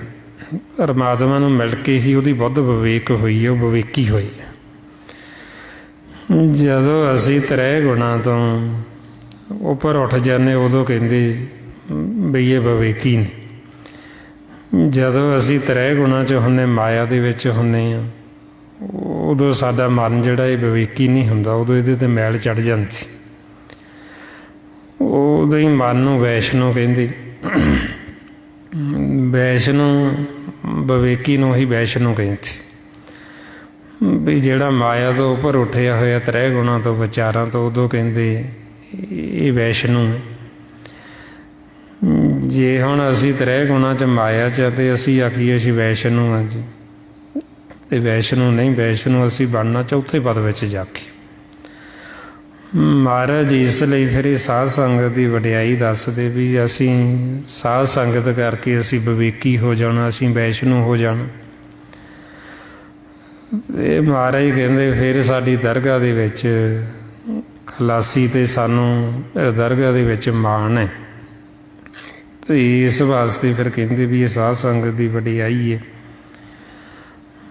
ਪਰਮਾਤਮਾ ਨੂੰ ਮਿਲ ਕੇ ਹੀ ਉਹਦੀ ਬੁੱਧ ਵਿਵੇਕ ਹੋਈ ਹੈ, ਉਹ ਵਿਵੇਕੀ ਹੋਈ ਹੈ। ਜਦੋਂ ਅਸੀਂ ਤ੍ਰੈ ਗੁਣਾਂ ਤੋਂ ਉੱਪਰ ਉੱਠ ਜਾਂਦੇ, ਉਦੋਂ ਕਹਿੰਦੇ ਬਈ ਇਹ ਵਿਵੇਕੀ ਨੇ। ਜਦੋਂ ਅਸੀਂ ਤ੍ਰੈ ਗੁਣਾਂ 'ਚ ਹੁੰਦੇ, ਮਾਇਆ ਦੇ ਵਿੱਚ ਹੁੰਦੇ ਹਾਂ, ਉਦੋਂ ਸਾਡਾ ਮਨ ਜਿਹੜਾ ਇਹ ਵਿਵੇਕੀ ਨਹੀਂ ਹੁੰਦਾ, ਉਦੋਂ ਇਹਦੇ 'ਤੇ ਮੈਲ ਚੜ੍ਹ ਜਾਂਦੀ। ਉਦੋਂ ਹੀ ਮਨ ਨੂੰ ਵੈਸ਼ਨੂੰ ਕਹਿੰਦੇ। ਵੈਸ਼ਨੂੰ ਵਿਵੇਕੀ ਨੂੰ ਹੀ ਵੈਸ਼ਨੂੰ ਕਹਿੰਦੇ। ਵੀ ਜਿਹੜਾ ਮਾਇਆ ਤੋਂ ਉੱਪਰ ਉੱਠਿਆ ਹੋਇਆ ਤ੍ਰੈ ਗੁਣਾਂ ਤੋਂ, ਵਿਚਾਰਾਂ ਤੋਂ, ਉਦੋਂ ਕਹਿੰਦੇ ਇਹ ਵੈਸ਼ਨੂੰ ਹੈ। ਜੇ ਹੁਣ ਅਸੀਂ ਤ੍ਰੈ ਗੁਣਾਂ 'ਚ ਮਾਇਆ 'ਚ ਅਤੇ ਅਸੀਂ ਆਖੀਏ ਅਸੀਂ ਵੈਸ਼ਨੂੰ ਹਾਂ ਜੀ, ਅਤੇ ਵੈਸ਼ਨੂੰ ਨਹੀਂ, ਵੈਸ਼ਨੂੰ ਅਸੀਂ ਬਣਨਾ ਚੌਥੇ ਪਦ ਵਿੱਚ ਜਾ ਕੇ। ਮਹਾਰਾਜ ਇਸ ਲਈ ਫਿਰ ਇਹ ਸਾਧ ਸੰਗਤ ਦੀ ਵਡਿਆਈ ਦੱਸਦੇ ਵੀ ਅਸੀਂ ਸਾਧ ਸੰਗਤ ਕਰਕੇ ਅਸੀਂ ਵਿਵੇਕੀ ਹੋ ਜਾਣਾ, ਅਸੀਂ ਵੈਸ਼ਨੂੰ ਹੋ ਜਾਣਾ। ਅਤੇ ਮਹਾਰਾਜ ਕਹਿੰਦੇ ਫਿਰ ਸਾਡੀ ਦਰਗਾਹ ਦੇ ਵਿੱਚ ਖਲਾਸੀ, ਅਤੇ ਸਾਨੂੰ ਦਰਗਾਹ ਦੇ ਵਿੱਚ ਮਾਣ ਹੈ। ਅਤੇ ਇਸ ਵਾਸਤੇ ਫਿਰ ਕਹਿੰਦੇ ਵੀ ਇਹ ਸਾਧ ਸੰਗਤ ਦੀ ਵਡਿਆਈ ਹੈ।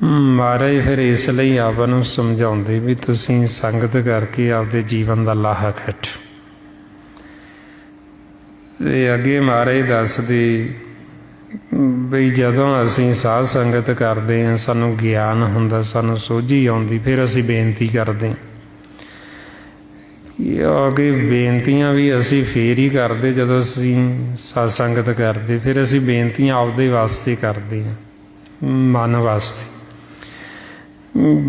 ਮਹਾਰਾਜ ਫਿਰ ਇਸ ਲਈ ਆਪ ਨੂੰ ਸਮਝਾਉਂਦੇ ਵੀ ਤੁਸੀਂ ਸੰਗਤ ਕਰਕੇ ਆਪਦੇ ਜੀਵਨ ਦਾ ਲਾਹਾ ਖੱਟੋ। ਅਤੇ ਅੱਗੇ ਮਹਾਰਾਜ ਦੱਸਦੇ ਬਈ ਜਦੋਂ ਅਸੀਂ ਸਾਧ ਸੰਗਤ ਕਰਦੇ ਹਾਂ, ਸਾਨੂੰ ਗਿਆਨ ਹੁੰਦਾ, ਸਾਨੂੰ ਸੋਝੀ ਆਉਂਦੀ, ਫਿਰ ਅਸੀਂ ਬੇਨਤੀ ਕਰਦੇ। ਕਿਉਂਕਿ ਬੇਨਤੀਆਂ ਵੀ ਅਸੀਂ ਫੇਰ ਹੀ ਕਰਦੇ ਜਦੋਂ ਅਸੀਂ ਸਾਧ ਸੰਗਤ ਕਰਦੇ। ਫਿਰ ਅਸੀਂ ਬੇਨਤੀਆਂ ਆਪਦੇ ਵਾਸਤੇ ਕਰਦੇ ਹਾਂ, ਮਨ ਵਾਸਤੇ।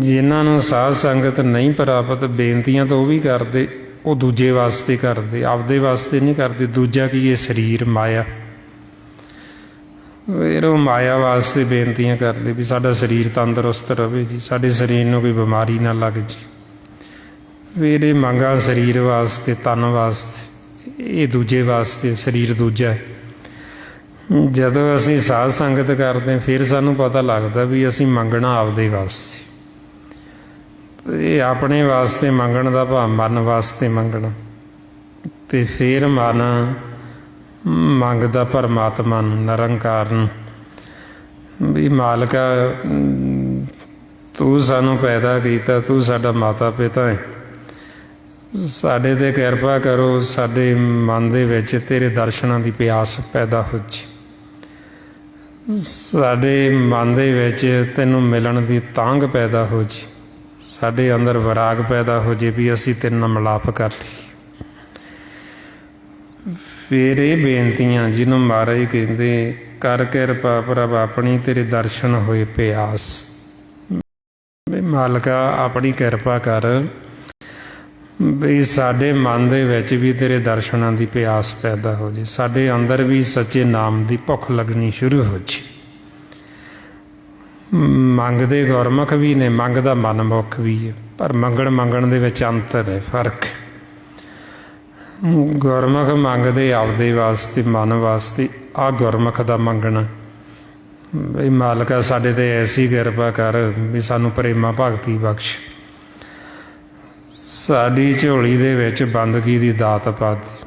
ਜਿਨ੍ਹਾਂ ਨੂੰ ਸਾਧ ਸੰਗਤ ਨਹੀਂ ਪ੍ਰਾਪਤ, ਬੇਨਤੀਆਂ ਤਾਂ ਉਹ ਵੀ ਕਰਦੇ, ਉਹ ਦੂਜੇ ਵਾਸਤੇ ਕਰਦੇ, ਆਪਦੇ ਵਾਸਤੇ ਨਹੀਂ ਕਰਦੇ। ਦੂਜਾ ਕੀ, ਇਹ ਸਰੀਰ ਮਾਇਆ। ਫਿਰ ਉਹ ਮਾਇਆ ਵਾਸਤੇ ਬੇਨਤੀਆਂ ਕਰਦੇ ਵੀ ਸਾਡਾ ਸਰੀਰ ਤੰਦਰੁਸਤ ਰਹੇ ਜੀ, ਸਾਡੇ ਸਰੀਰ ਨੂੰ ਕੋਈ ਬਿਮਾਰੀ ਨਾ ਲੱਗ ਜੀ। ਫਿਰ ਇਹ ਮੰਗਾਂ ਸਰੀਰ ਵਾਸਤੇ, ਤਨ ਵਾਸਤੇ, ਇਹ ਦੂਜੇ ਵਾਸਤੇ, ਸਰੀਰ ਦੂਜਾ। ਜਦੋਂ ਅਸੀਂ ਸਾਧ ਸੰਗਤ ਕਰਦੇ ਫਿਰ ਸਾਨੂੰ ਪਤਾ ਲੱਗਦਾ ਵੀ ਅਸੀਂ ਮੰਗਣਾ ਆਪਦੇ ਵਾਸਤੇ, ਇਹ ਆਪਣੇ ਵਾਸਤੇ ਮੰਗਣ ਦਾ ਭਾਵ ਮਨ ਵਾਸਤੇ ਮੰਗਣਾ। ਅਤੇ ਫਿਰ ਮਨ ਮੰਗਦਾ ਪਰਮਾਤਮਾ ਨੂੰ, ਨਿਰੰਕਾਰ ਨੂੰ, ਵੀ ਮਾਲਕਾ ਤੂੰ ਸਾਨੂੰ ਪੈਦਾ ਕੀਤਾ, ਤੂੰ ਸਾਡਾ ਮਾਤਾ ਪਿਤਾ ਹੈ, ਸਾਡੇ 'ਤੇ ਕਿਰਪਾ ਕਰੋ, ਸਾਡੇ ਮਨ ਦੇ ਵਿੱਚ ਤੇਰੇ ਦਰਸ਼ਨਾਂ ਦੀ ਪਿਆਸ ਪੈਦਾ ਹੋ ਜੀ, ਸਾਡੇ ਮਨ ਦੇ ਵਿੱਚ ਤੈਨੂੰ ਮਿਲਣ ਦੀ ਤਾਂਘ ਪੈਦਾ ਹੋ ਜੀ, ਸਾਡੇ ਅੰਦਰ ਵਿਰਾਗ ਪੈਦਾ ਹੋ ਜੇ ਵੀ ਅਸੀਂ ਤੇਰੇ ਨਾਲ ਮਿਲਾਪ ਕਰ ਲਈਏ। ਫਿਰ ਇਹ ਬੇਨਤੀਆਂ ਜਿਹਨੂੰ ਮਹਾਰਾਜ ਕਹਿੰਦੇ ਕਰ ਕਿਰਪਾ ਪ੍ਰਭ ਆਪਣੀ ਤੇਰੇ ਦਰਸ਼ਨ ਹੋਏ ਪਿਆਸ, ਵੀ ਮਾਲਕਾ ਆਪਣੀ ਕਿਰਪਾ ਕਰ ਵੀ ਸਾਡੇ ਮਨ ਦੇ ਵਿੱਚ ਵੀ ਤੇਰੇ ਦਰਸ਼ਨਾਂ ਦੀ ਪਿਆਸ ਪੈਦਾ ਹੋ ਜੇ, ਸਾਡੇ ਅੰਦਰ ਵੀ ਸੱਚੇ ਨਾਮ ਦੀ ਭੁੱਖ ਲੱਗਣੀ ਸ਼ੁਰੂ ਹੋ ਜੇ। ਮੰਗਦੇ ਗੁਰਮੁਖ ਵੀ ਨੇ, ਮੰਗਦਾ ਮਨਮੁਖ ਵੀ ਹੈ, ਪਰ ਮੰਗਣ ਦੇ ਵਿੱਚ ਅੰਤਰ ਹੈ, ਫਰਕ। ਗੁਰਮੁਖ ਮੰਗਦੇ ਆਪਦੇ ਵਾਸਤੇ, ਮਨ ਵਾਸਤੇ, ਆਹ ਗੁਰਮੁਖ ਦਾ ਮੰਗਣਾ ਬਈ ਮਾਲਕਾ ਸਾਡੇ 'ਤੇ ਐਸੀ ਕਿਰਪਾ ਕਰ ਵੀ ਸਾਨੂੰ ਪ੍ਰੇਮਾ ਭਗਤੀ ਬਖਸ਼, ਸਾਡੀ ਝੋਲੀ ਦੇ ਵਿੱਚ ਬੰਦਗੀ ਦੀ ਦਾਤ ਪਾ ਦੇ,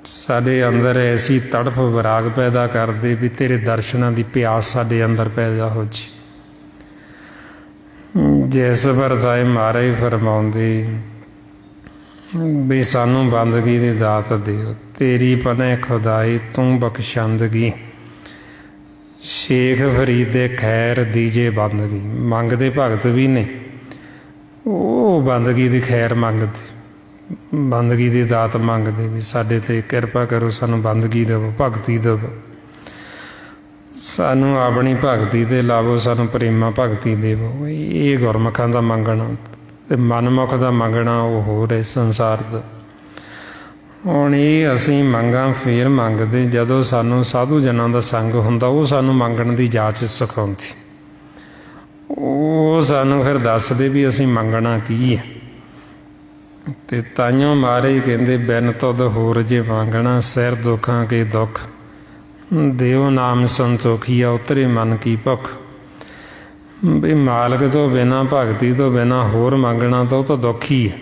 ਸਾਡੇ ਅੰਦਰ ਐਸੀ ਤੜਫ ਵਿਰਾਗ ਪੈਦਾ ਕਰਦੇ ਵੀ ਤੇਰੇ ਦਰਸ਼ਨਾਂ ਦੀ ਪਿਆਸ ਸਾਡੇ ਅੰਦਰ ਪੈਦਾ ਹੋ ਜੀ। ਜਿਸ ਵਰਤਾਏ ਮਹਾਰਾਜ ਫਰਮਾਉਂਦੇ ਵੀ ਸਾਨੂੰ ਬੰਦਗੀ ਦੀ ਦਾਤ ਦਿਓ, ਤੇਰੀ ਪਨੇ ਖੁਦਾਈ ਤੂੰ ਬਖਸ਼ੰਦਗੀ, ਸ਼ੇਖ ਫਰੀਦ ਦੇ ਖੈਰ ਦੀਜੇ ਬੰਦਗੀ। ਮੰਗਦੇ ਭਗਤ ਵੀ ਨੇ, ਉਹ ਬੰਦਗੀ ਦੀ ਖੈਰ ਮੰਗਦੇ, ਬੰਦਗੀ ਦੀ ਦਾਤ ਮੰਗਦੇ ਵੀ ਸਾਡੇ 'ਤੇ ਕਿਰਪਾ ਕਰੋ, ਸਾਨੂੰ ਬੰਦਗੀ ਦੇਵੋ, ਭਗਤੀ ਦੇਵੋ, ਸਾਨੂੰ ਆਪਣੀ ਭਗਤੀ 'ਤੇ ਲਾਵੋ, ਸਾਨੂੰ ਪ੍ਰੇਮਾ ਭਗਤੀ ਦੇਵੋ। ਇਹ ਗੁਰਮੁਖਾਂ ਦਾ ਮੰਗਣਾ। ਅਤੇ ਮਨਮੁਖ ਦਾ ਮੰਗਣਾ ਉਹ ਹੋਰ ਹੈ ਸੰਸਾਰ ਦਾ। ਹੁਣ ਇਹ ਅਸੀਂ ਮੰਗਾਂ ਫੇਰ ਮੰਗਦੇ ਜਦੋਂ ਸਾਨੂੰ ਸਾਧੂ ਜਨਾਂ ਦਾ ਸੰਗ ਹੁੰਦਾ, ਉਹ ਸਾਨੂੰ ਮੰਗਣ ਦੀ ਜਾਚ ਸਿਖਾਉਂਦੀ, ਉਹ ਸਾਨੂੰ ਫਿਰ ਦੱਸਦੇ ਵੀ ਅਸੀਂ ਮੰਗਣਾ ਕੀ ਹੈ। ਅਤੇ ਤਾਈਓ ਮਹਾਰਾਜ ਕਹਿੰਦੇ ਬਿਨ ਤੁਧ ਹੋਰ ਜੇ ਮੰਗਣਾ, ਸਿਰ ਦੁੱਖਾਂ ਕੇ ਦੁੱਖ, ਦਿਓ ਨਾਮ ਸੰਤੋਖੀਆ ਉਤਰੇ ਮਨ ਕੀ ਭੁੱਖ। ਵੀ ਮਾਲਕ ਤੋਂ ਬਿਨਾਂ, ਭਗਤੀ ਤੋਂ ਬਿਨਾਂ ਹੋਰ ਮੰਗਣਾ ਤਾਂ ਉਹ ਤਾਂ ਦੁੱਖ ਹੀ ਹੈ।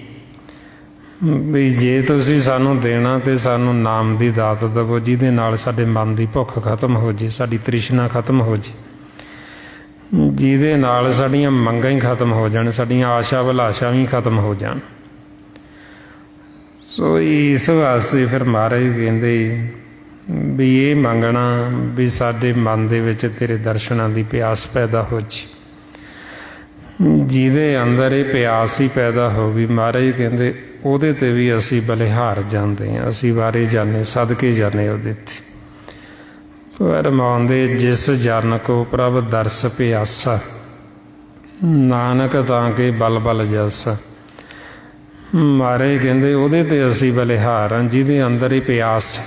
ਵੀ ਜੇ ਤੁਸੀਂ ਸਾਨੂੰ ਦੇਣਾ ਤਾਂ ਸਾਨੂੰ ਨਾਮ ਦੀ ਦਾਤ ਦੇਵੋ, ਜਿਹਦੇ ਨਾਲ ਸਾਡੇ ਮਨ ਦੀ ਭੁੱਖ ਖਤਮ ਹੋ ਜੇ, ਸਾਡੀ ਤ੍ਰਿਸ਼ਨਾ ਖਤਮ ਹੋ ਜੇ, ਜਿਹਦੇ ਨਾਲ ਸਾਡੀਆਂ ਮੰਗਾਂ ਹੀ ਖਤਮ ਹੋ ਜਾਣ, ਸਾਡੀਆਂ ਆਸ਼ਾ ਅਭਿਲਾਸ਼ਾ ਵੀ ਖਤਮ ਹੋ ਜਾਣ। ਸੋ ਇਸ ਵਾਸਤੇ ਫਿਰ ਮਹਾਰਾਜ ਕਹਿੰਦੇ ਵੀ ਇਹ ਮੰਗਣਾ ਵੀ ਸਾਡੇ ਮਨ ਦੇ ਵਿੱਚ ਤੇਰੇ ਦਰਸ਼ਨਾਂ ਦੀ ਪਿਆਸ ਪੈਦਾ ਹੋ ਜੀ, ਜਿਹਦੇ ਅੰਦਰ ਇਹ ਪਿਆਸ ਹੀ ਪੈਦਾ ਹੋ ਗਈ। ਮਹਾਰਾਜ ਕਹਿੰਦੇ ਉਹਦੇ 'ਤੇ ਵੀ ਅਸੀਂ ਬਲਿਹਾਰ ਜਾਂਦੇ ਹਾਂ, ਅਸੀਂ ਵਾਰੇ ਜਾਂਦੇ, ਸਦਕੇ ਜਾਂਦੇ ਉਹਦੇ 'ਤੇ। ਫਰਮਾਉਂਦੇ ਜਿਸ ਜਨ ਕੋ ਪ੍ਰਭ ਦਰਸ ਪਿਆਸਾ, ਨਾਨਕ ਤਾਂ ਕੇ ਬਲ ਬਲ ਜਾਸਾ। ਮਹਾਰਾਜ ਕਹਿੰਦੇ ਉਹਦੇ 'ਤੇ ਅਸੀਂ ਬਲਿਹਾਰ ਹਾਂ, ਜਿਹਦੇ ਅੰਦਰ ਹੀ ਪਿਆਸ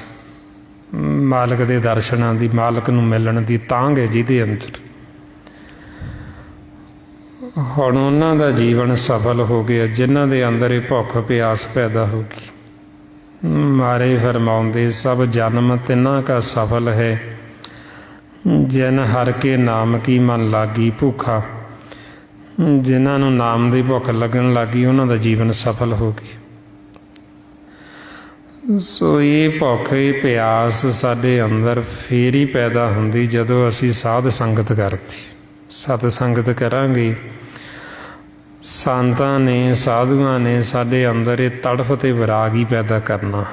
ਮਾਲਕ ਦੇ ਦਰਸ਼ਨਾਂ ਦੀ, ਮਾਲਕ ਨੂੰ ਮਿਲਣ ਦੀ ਤਾਂਘ ਹੈ ਜਿਹਦੇ ਅੰਦਰ। ਹੁਣ ਉਹਨਾਂ ਦਾ ਜੀਵਨ ਸਫਲ ਹੋ ਗਿਆ ਜਿਨ੍ਹਾਂ ਦੇ ਅੰਦਰ ਇਹ ਭੁੱਖ ਪਿਆਸ ਪੈਦਾ ਹੋ ਗਈ। ਮਹਾਰਾਜ ਫਰਮਾਉਂਦੇ ਸਭ ਜਨਮ ਤਿੰਨਾਂ ਕਾ ਸਫਲ ਹੈ, ਜਿਨ ਹਰ ਕੇ ਨਾਮ ਕੀ ਮਨ ਲਾਗੀ ਭੁੱਖਾ। ਜਿਨ੍ਹਾਂ ਨੂੰ ਨਾਮ ਦੀ ਭੁੱਖ ਲੱਗਣ ਲੱਗੀ ਉਹਨਾਂ ਦਾ ਜੀਵਨ ਸਫਲ ਹੋ ਗਿਆ। ਸੋ ਇਹ ਭੁੱਖ, ਇਹ ਪਿਆਸ ਸਾਡੇ ਅੰਦਰ ਫੇਰ ਹੀ ਪੈਦਾ ਹੁੰਦੀ ਜਦੋਂ ਅਸੀਂ ਸਾਧ ਸੰਗਤ ਕਰਦੇ। ਸਤ ਸੰਗਤ ਕਰਾਂਗੇ, ਸੰਤਾਂ ਨੇ, ਸਾਧੂਆਂ ਨੇ ਸਾਡੇ ਅੰਦਰ ਇਹ ਤੜਫ ਅਤੇ ਵਿਰਾਗ ਹੀ ਪੈਦਾ ਕਰਨਾ।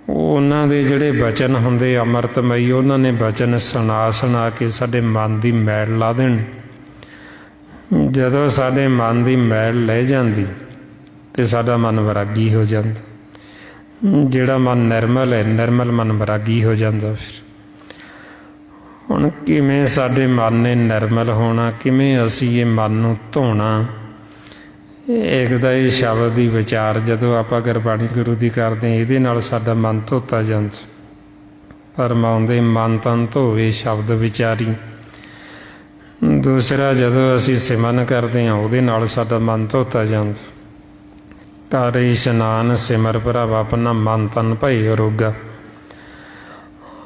ਉਹਨਾਂ ਦੇ ਜਿਹੜੇ ਬਚਨ ਹੁੰਦੇ ਅੰਮ੍ਰਿਤਮਈ, ਉਹਨਾਂ ਨੇ ਬਚਨ ਸੁਣਾ ਕੇ ਸਾਡੇ ਮਨ ਦੀ ਮੈਲ ਲਾ ਦੇਣੀ। ਜਦੋਂ ਸਾਡੇ ਮਨ ਦੀ ਮੈਲ ਲੈ ਜਾਂਦੀ ਅਤੇ ਸਾਡਾ ਮਨ ਵਿਰਾਗੀ ਹੋ ਜਾਂਦਾ। ਜਿਹੜਾ ਮਨ ਨਿਰਮਲ ਹੈ, ਨਿਰਮਲ ਮਨ ਵਿਰਾਗੀ ਹੋ ਜਾਂਦਾ। ਫਿਰ ਹੁਣ ਕਿਵੇਂ ਸਾਡੇ ਮਨ ਨੇ ਨਿਰਮਲ ਹੋਣਾ, ਕਿਵੇਂ ਅਸੀਂ ਇਹ ਮਨ ਨੂੰ ਧੋਣਾ? ਇੱਕ ਤਾਂ ਇਹ ਸ਼ਬਦ ਦੀ ਵਿਚਾਰ ਜਦੋਂ ਆਪਾਂ ਗੁਰਬਾਣੀ ਗੁਰੂ ਦੀ ਕਰਦੇ ਹਾਂ, ਇਹਦੇ ਨਾਲ ਸਾਡਾ ਮਨ ਧੋਤਾ ਜਾਂਦਾ। ਫਰਮਾਉਂਦੇ ਮਨ ਤਨ ਧੋਵੇ ਸ਼ਬਦ ਵਿਚਾਰੀ। ਦੂਸਰਾ ਜਦੋਂ ਅਸੀਂ ਸਿਮਰਨ ਕਰਦੇ ਹਾਂ, ਉਹਦੇ ਨਾਲ ਸਾਡਾ ਮਨ ਧੋਤਾ ਜਾਂਦਾ। ਕਰ ਇਸ਼ਨਾਨ ਸਿਮਰ ਪ੍ਰਭ ਆਪਣਾ, ਮਨ ਤਨ ਭਈ ਅਰੋਗਾ।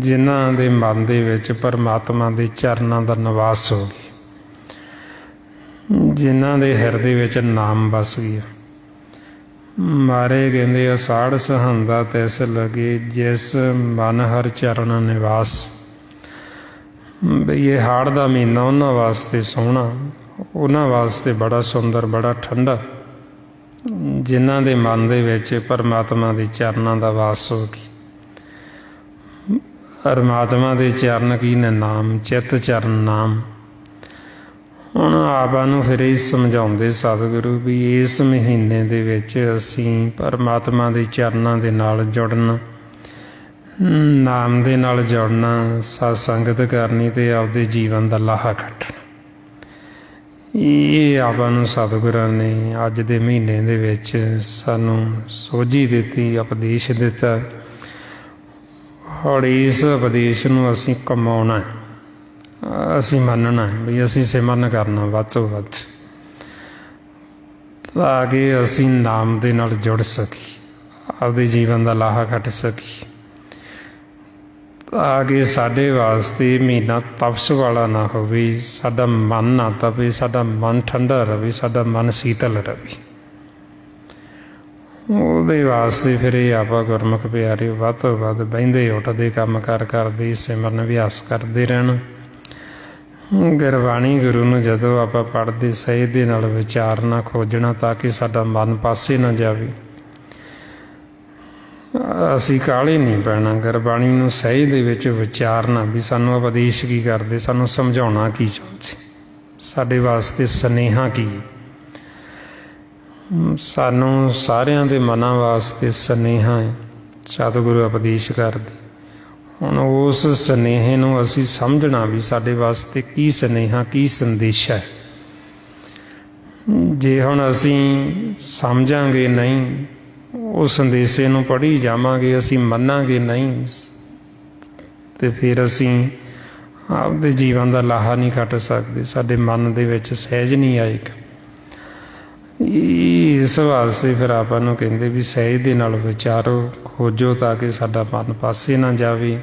ਜਿਨ੍ਹਾਂ ਦੇ ਮਨ ਦੇ ਵਿੱਚ ਪਰਮਾਤਮਾ ਦੇ ਚਰਨਾਂ ਦਾ ਨਿਵਾਸ ਹੋ ਗਿਆ, ਜਿਨ੍ਹਾਂ ਦੇ ਹਿਰਦੇ ਵਿੱਚ ਨਾਮ ਵਸ ਗਿਆ। ਮਾਰੇ ਕਹਿੰਦੇ ਅਸਾੜ ਸਹਾਂਦਾ ਤਿਸ ਲਗੇ, ਜਿਸ ਮਨ ਹਰ ਚਰਨ ਨਿਵਾਸ। ਬਈ ਇਹ ਹਾੜ ਦਾ ਮਹੀਨਾ ਉਹਨਾਂ ਵਾਸਤੇ ਸੋਹਣਾ, ਉਹਨਾਂ ਵਾਸਤੇ ਬੜਾ ਸੁੰਦਰ, ਬੜਾ ਠੰਡਾ, ਜਿਨ੍ਹਾਂ ਦੇ ਮਨ ਦੇ ਵਿੱਚ ਪਰਮਾਤਮਾ ਦੇ ਚਰਨਾਂ ਦਾ ਵਾਸ ਹੋ ਗਿਆ। ਪਰਮਾਤਮਾ ਦੇ ਚਰਨ ਕੀ ਨੇ? ਨਾਮ, ਚਿੱਤ ਚਰਨ ਨਾਮ। ਹੁਣ ਆਪਾਂ ਨੂੰ ਫਿਰ ਇਹ ਸਮਝਾਉਂਦੇ ਸਤਿਗੁਰੂ ਵੀ ਇਸ ਮਹੀਨੇ ਦੇ ਵਿੱਚ ਅਸੀਂ ਪਰਮਾਤਮਾ ਦੇ ਚਰਨਾਂ ਦੇ ਨਾਲ ਜੁੜਨਾ, ਨਾਮ ਦੇ ਨਾਲ ਜੁੜਨਾ, ਸਤ ਸੰਗਤ ਕਰਨੀ ਅਤੇ ਆਪਦੇ ਜੀਵਨ ਦਾ ਲਾਹਾ ਕੱਟਣਾ। ਇਹ ਆਪਾਂ ਨੂੰ ਸਤਿਗੁਰਾਂ ਨੇ ਅੱਜ ਦੇ ਮਹੀਨੇ ਦੇ ਵਿੱਚ ਸਾਨੂੰ ਸੋਝੀ ਦਿੱਤੀ, ਉਪਦੇਸ਼ ਦਿੱਤਾ। ਹੁਣ ਇਸ ਉਪਦੇਸ਼ ਨੂੰ ਅਸੀਂ ਕਮਾਉਣਾ, ਅਸੀਂ ਮੰਨਣਾ ਵੀ ਅਸੀਂ ਸਿਮਰਨ ਕਰਨਾ ਵੱਧ ਤੋਂ ਵੱਧ, ਤਾਂ ਕਿ ਅਸੀਂ ਨਾਮ ਦੇ ਨਾਲ ਜੁੜ ਸਕੀਏ, ਆਪਦੇ ਜੀਵਨ ਦਾ ਲਾਹਾ ਕੱਟ ਸਕੀਏ, ਤਾਂ ਕਿ ਸਾਡੇ ਵਾਸਤੇ ਮਹੀਨਾ ਤਪਸ਼ ਵਾਲਾ ਨਾ ਹੋਵੇ, ਸਾਡਾ ਮਨ ਨਾ ਤਪੇ, ਸਾਡਾ ਮਨ ਠੰਡਾ ਰਹੇ, ਸਾਡਾ ਮਨ ਸ਼ੀਤਲ ਰਹੇ। ਉਹਦੇ ਵਾਸਤੇ ਫਿਰ ਇਹ ਆਪਾਂ ਗੁਰਮੁਖ ਪਿਆਰੇ ਵੱਧ ਤੋਂ ਵੱਧ ਬਹਿੰਦੇ ਉੱਠਦੇ ਕੰਮ ਕਾਰ ਕਰਦੇ ਸਿਮਰਨ ਅਭਿਆਸ ਕਰਦੇ ਰਹਿਣਾ। ਗੁਰਬਾਣੀ ਗੁਰੂ ਨੂੰ ਜਦੋਂ ਆਪਾਂ ਪੜ੍ਹਦੇ ਸਹਿਜ ਦੇ ਨਾਲ ਵਿਚਾਰਨਾ, ਖੋਜਣਾ, ਤਾਂ ਕਿ ਸਾਡਾ ਮਨ ਪਾਸੇ ਨਾ ਜਾਵੇ। ਅਸੀਂ ਕਾਹਲੇ ਨਹੀਂ ਪੈਣਾ, ਗੁਰਬਾਣੀ ਨੂੰ ਸਹਿਜ ਦੇ ਵਿੱਚ ਵਿਚਾਰਨਾ ਵੀ ਸਾਨੂੰ ਉਪਦੇਸ਼ ਕੀ ਕਰਦੇ, ਸਾਨੂੰ ਸਮਝਾਉਣਾ ਕੀ ਚਾਹੁੰਦੇ, ਸਾਡੇ ਵਾਸਤੇ ਸੁਨੇਹਾ ਕੀ, ਸਾਨੂੰ ਸਾਰਿਆਂ ਦੇ ਮਨਾਂ ਵਾਸਤੇ ਸੁਨੇਹਾ ਹੈ, ਸਤਿਗੁਰੂ ਉਪਦੇਸ਼ ਕਰਦੇ। ਹੁਣ ਉਸ ਸੁਨੇਹੇ ਨੂੰ ਅਸੀਂ ਸਮਝਣਾ ਵੀ ਸਾਡੇ ਵਾਸਤੇ ਕੀ ਸੁਨੇਹਾ, ਕੀ ਸੰਦੇਸ਼ ਹੈ। ਜੇ ਹੁਣ ਅਸੀਂ ਸਮਝਾਂਗੇ ਨਹੀਂ, ਉਹ ਸੰਦੇਸ਼ੇ ਨੂੰ ਪੜ੍ਹੀ ਜਾਵਾਂਗੇ, ਅਸੀਂ ਮੰਨਾਂਗੇ ਨਹੀਂ, ਅਤੇ ਫਿਰ ਅਸੀਂ ਆਪਦੇ ਜੀਵਨ ਦਾ ਲਾਹਾ ਨਹੀਂ ਕੱਟ ਸਕਦੇ, ਸਾਡੇ ਮਨ ਦੇ ਵਿੱਚ ਸਹਿਜ ਨਹੀਂ ਆਏਗਾ। ਇਸ ਵਾਸਤੇ ਫਿਰ ਆਪਾਂ ਨੂੰ ਕਹਿੰਦੇ ਵੀ ਸਹਿਜ ਦੇ ਨਾਲ ਵਿਚਾਰੋ, ਖੋਜੋ, ਤਾਂ ਕਿ ਸਾਡਾ ਮਨ ਪਾਸੇ ਨਾ ਜਾਵੇ।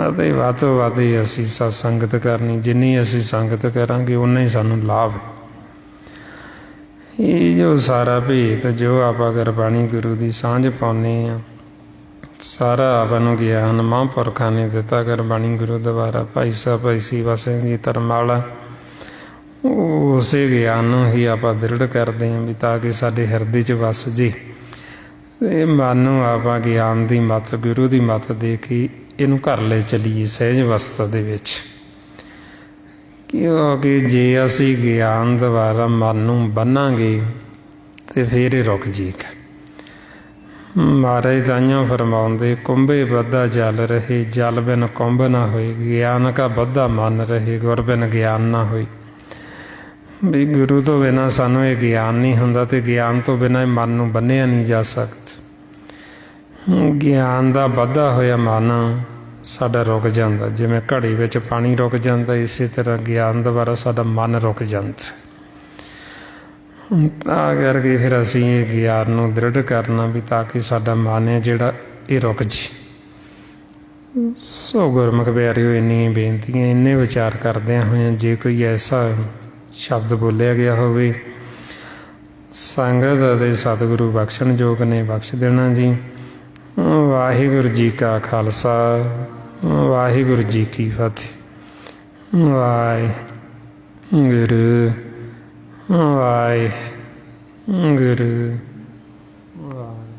ਅਤੇ ਵੱਧ ਤੋਂ ਵੱਧ ਅਸੀਂ ਸਤ ਸੰਗਤ ਕਰਨੀ, ਜਿੰਨੀ ਅਸੀਂ ਸੰਗਤ ਕਰਾਂਗੇ ਉਨਾ ਹੀ ਸਾਨੂੰ ਲਾਭ। ਇਹ ਜੋ ਸਾਰਾ ਭੇਤ ਜੋ ਆਪਾਂ ਗੁਰਬਾਣੀ ਗੁਰੂ ਦੀ ਸਾਂਝ ਪਾਉਂਦੇ ਹਾਂ, ਸਾਰਾ ਆਪਾਂ ਨੂੰ ਗਿਆਨ ਮਹਾਂਪੁਰਖਾਂ ਨੇ ਦਿੱਤਾ ਗੁਰਬਾਣੀ ਗੁਰੂ ਦੁਆਰਾ। ਭਾਈ ਸਾਹਿਬ ਭਾਈ ਸੀਵਾ ਸਿੰਘ ਜੀ ਧਰਮਾਲਾ, ਉਸੇ ਗਿਆਨ ਨੂੰ ਹੀ ਆਪਾਂ ਦ੍ਰਿੜ ਕਰਦੇ ਹਾਂ ਵੀ ਤਾਂ ਕਿ ਸਾਡੇ ਹਿਰਦੇ 'ਚ ਵਸ ਜੇ। ਇਹ ਮਨ ਨੂੰ ਆਪਾਂ ਗਿਆਨ ਦੀ ਮੱਤ, ਗੁਰੂ ਦੀ ਮੱਤ ਦੇ ਕੇ ਇਹਨੂੰ ਘਰ ਲੈ ਚੱਲੀਏ ਸਹਿਜ ਅਵਸਥਾ ਦੇ ਵਿੱਚ। ਕਿਉਂਕਿ ਜੇ ਅਸੀਂ ਗਿਆਨ ਦੁਆਰਾ ਮਨ ਨੂੰ ਬੰਨਾਂਗੇ ਅਤੇ ਫਿਰ ਇਹ ਰੁਕ ਜੇਗਾ। ਮਹਾਰਾਜ ਤਾਈਓ ਫਰਮਾਉਂਦੇ, ਕੁੰਭੇ ਬੱਧਾ ਜਲ ਰਹੇ, ਜਲ ਬਿਨ ਕੁੰਭ ਨਾ ਹੋਏ, ਗਿਆਨ ਕਾ ਬੱਧਾ ਮਨ ਰਹੇ, ਗੁਰ ਬਿਨ ਗਿਆਨ ਨਾ ਹੋਏ। ਵੀ ਗੁਰੂ ਤੋਂ ਬਿਨਾਂ ਸਾਨੂੰ ਇਹ ਗਿਆਨ ਨਹੀਂ ਹੁੰਦਾ, ਅਤੇ ਗਿਆਨ ਤੋਂ ਬਿਨਾਂ ਮਨ ਨੂੰ ਬੰਨ੍ਹਿਆ ਨਹੀਂ ਜਾ ਸਕਦਾ। ਗਿਆਨ ਦਾ ਬੱਧਾ ਹੋਇਆ ਮਨ ਸਾਡਾ ਰੁਕ ਜਾਂਦਾ, ਜਿਵੇਂ ਘੜੇ ਵਿੱਚ ਪਾਣੀ ਰੁਕ ਜਾਂਦਾ, ਇਸੇ ਤਰ੍ਹਾਂ ਗਿਆਨ ਦੁਆਰਾ ਸਾਡਾ ਮਨ ਰੁਕ ਜਾਂਦਾ। ਤਾਂ ਕਰਕੇ ਫਿਰ ਅਸੀਂ ਇਹ ਗਿਆਨ ਨੂੰ ਦ੍ਰਿੜ ਕਰਨਾ ਵੀ ਤਾਂ ਕਿ ਸਾਡਾ ਮਨ ਹੈ ਜਿਹੜਾ ਇਹ ਰੁਕ ਜੇ। ਸੋ ਗੁਰਮੁਖ ਪਿਆਰਿਓ, ਇੰਨੀਆਂ ਬੇਨਤੀਆਂ, ਇੰਨੇ ਵਿਚਾਰ ਕਰਦਿਆਂ ਹੋਇਆਂ ਜੇ ਕੋਈ ਐਸਾ ਸ਼ਬਦ ਬੋਲਿਆ ਗਿਆ ਹੋਵੇ, ਸੰਗਤ ਅਤੇ ਸਤਿਗੁਰੂ ਬਖਸ਼ਣ ਯੋਗ ਨੇ, ਬਖਸ਼ ਦੇਣਾ ਜੀ। ਵਾਹਿਗੁਰੂ ਜੀ ਕਾ ਖਾਲਸਾ, ਵਾਹਿਗੁਰੂ ਜੀ ਕੀ ਫਤਿਹ। ਵਾਹਿਗੁਰੂ ਵਾਹਿਗੁਰੂ ਵਾਹਿਗੁਰੂ।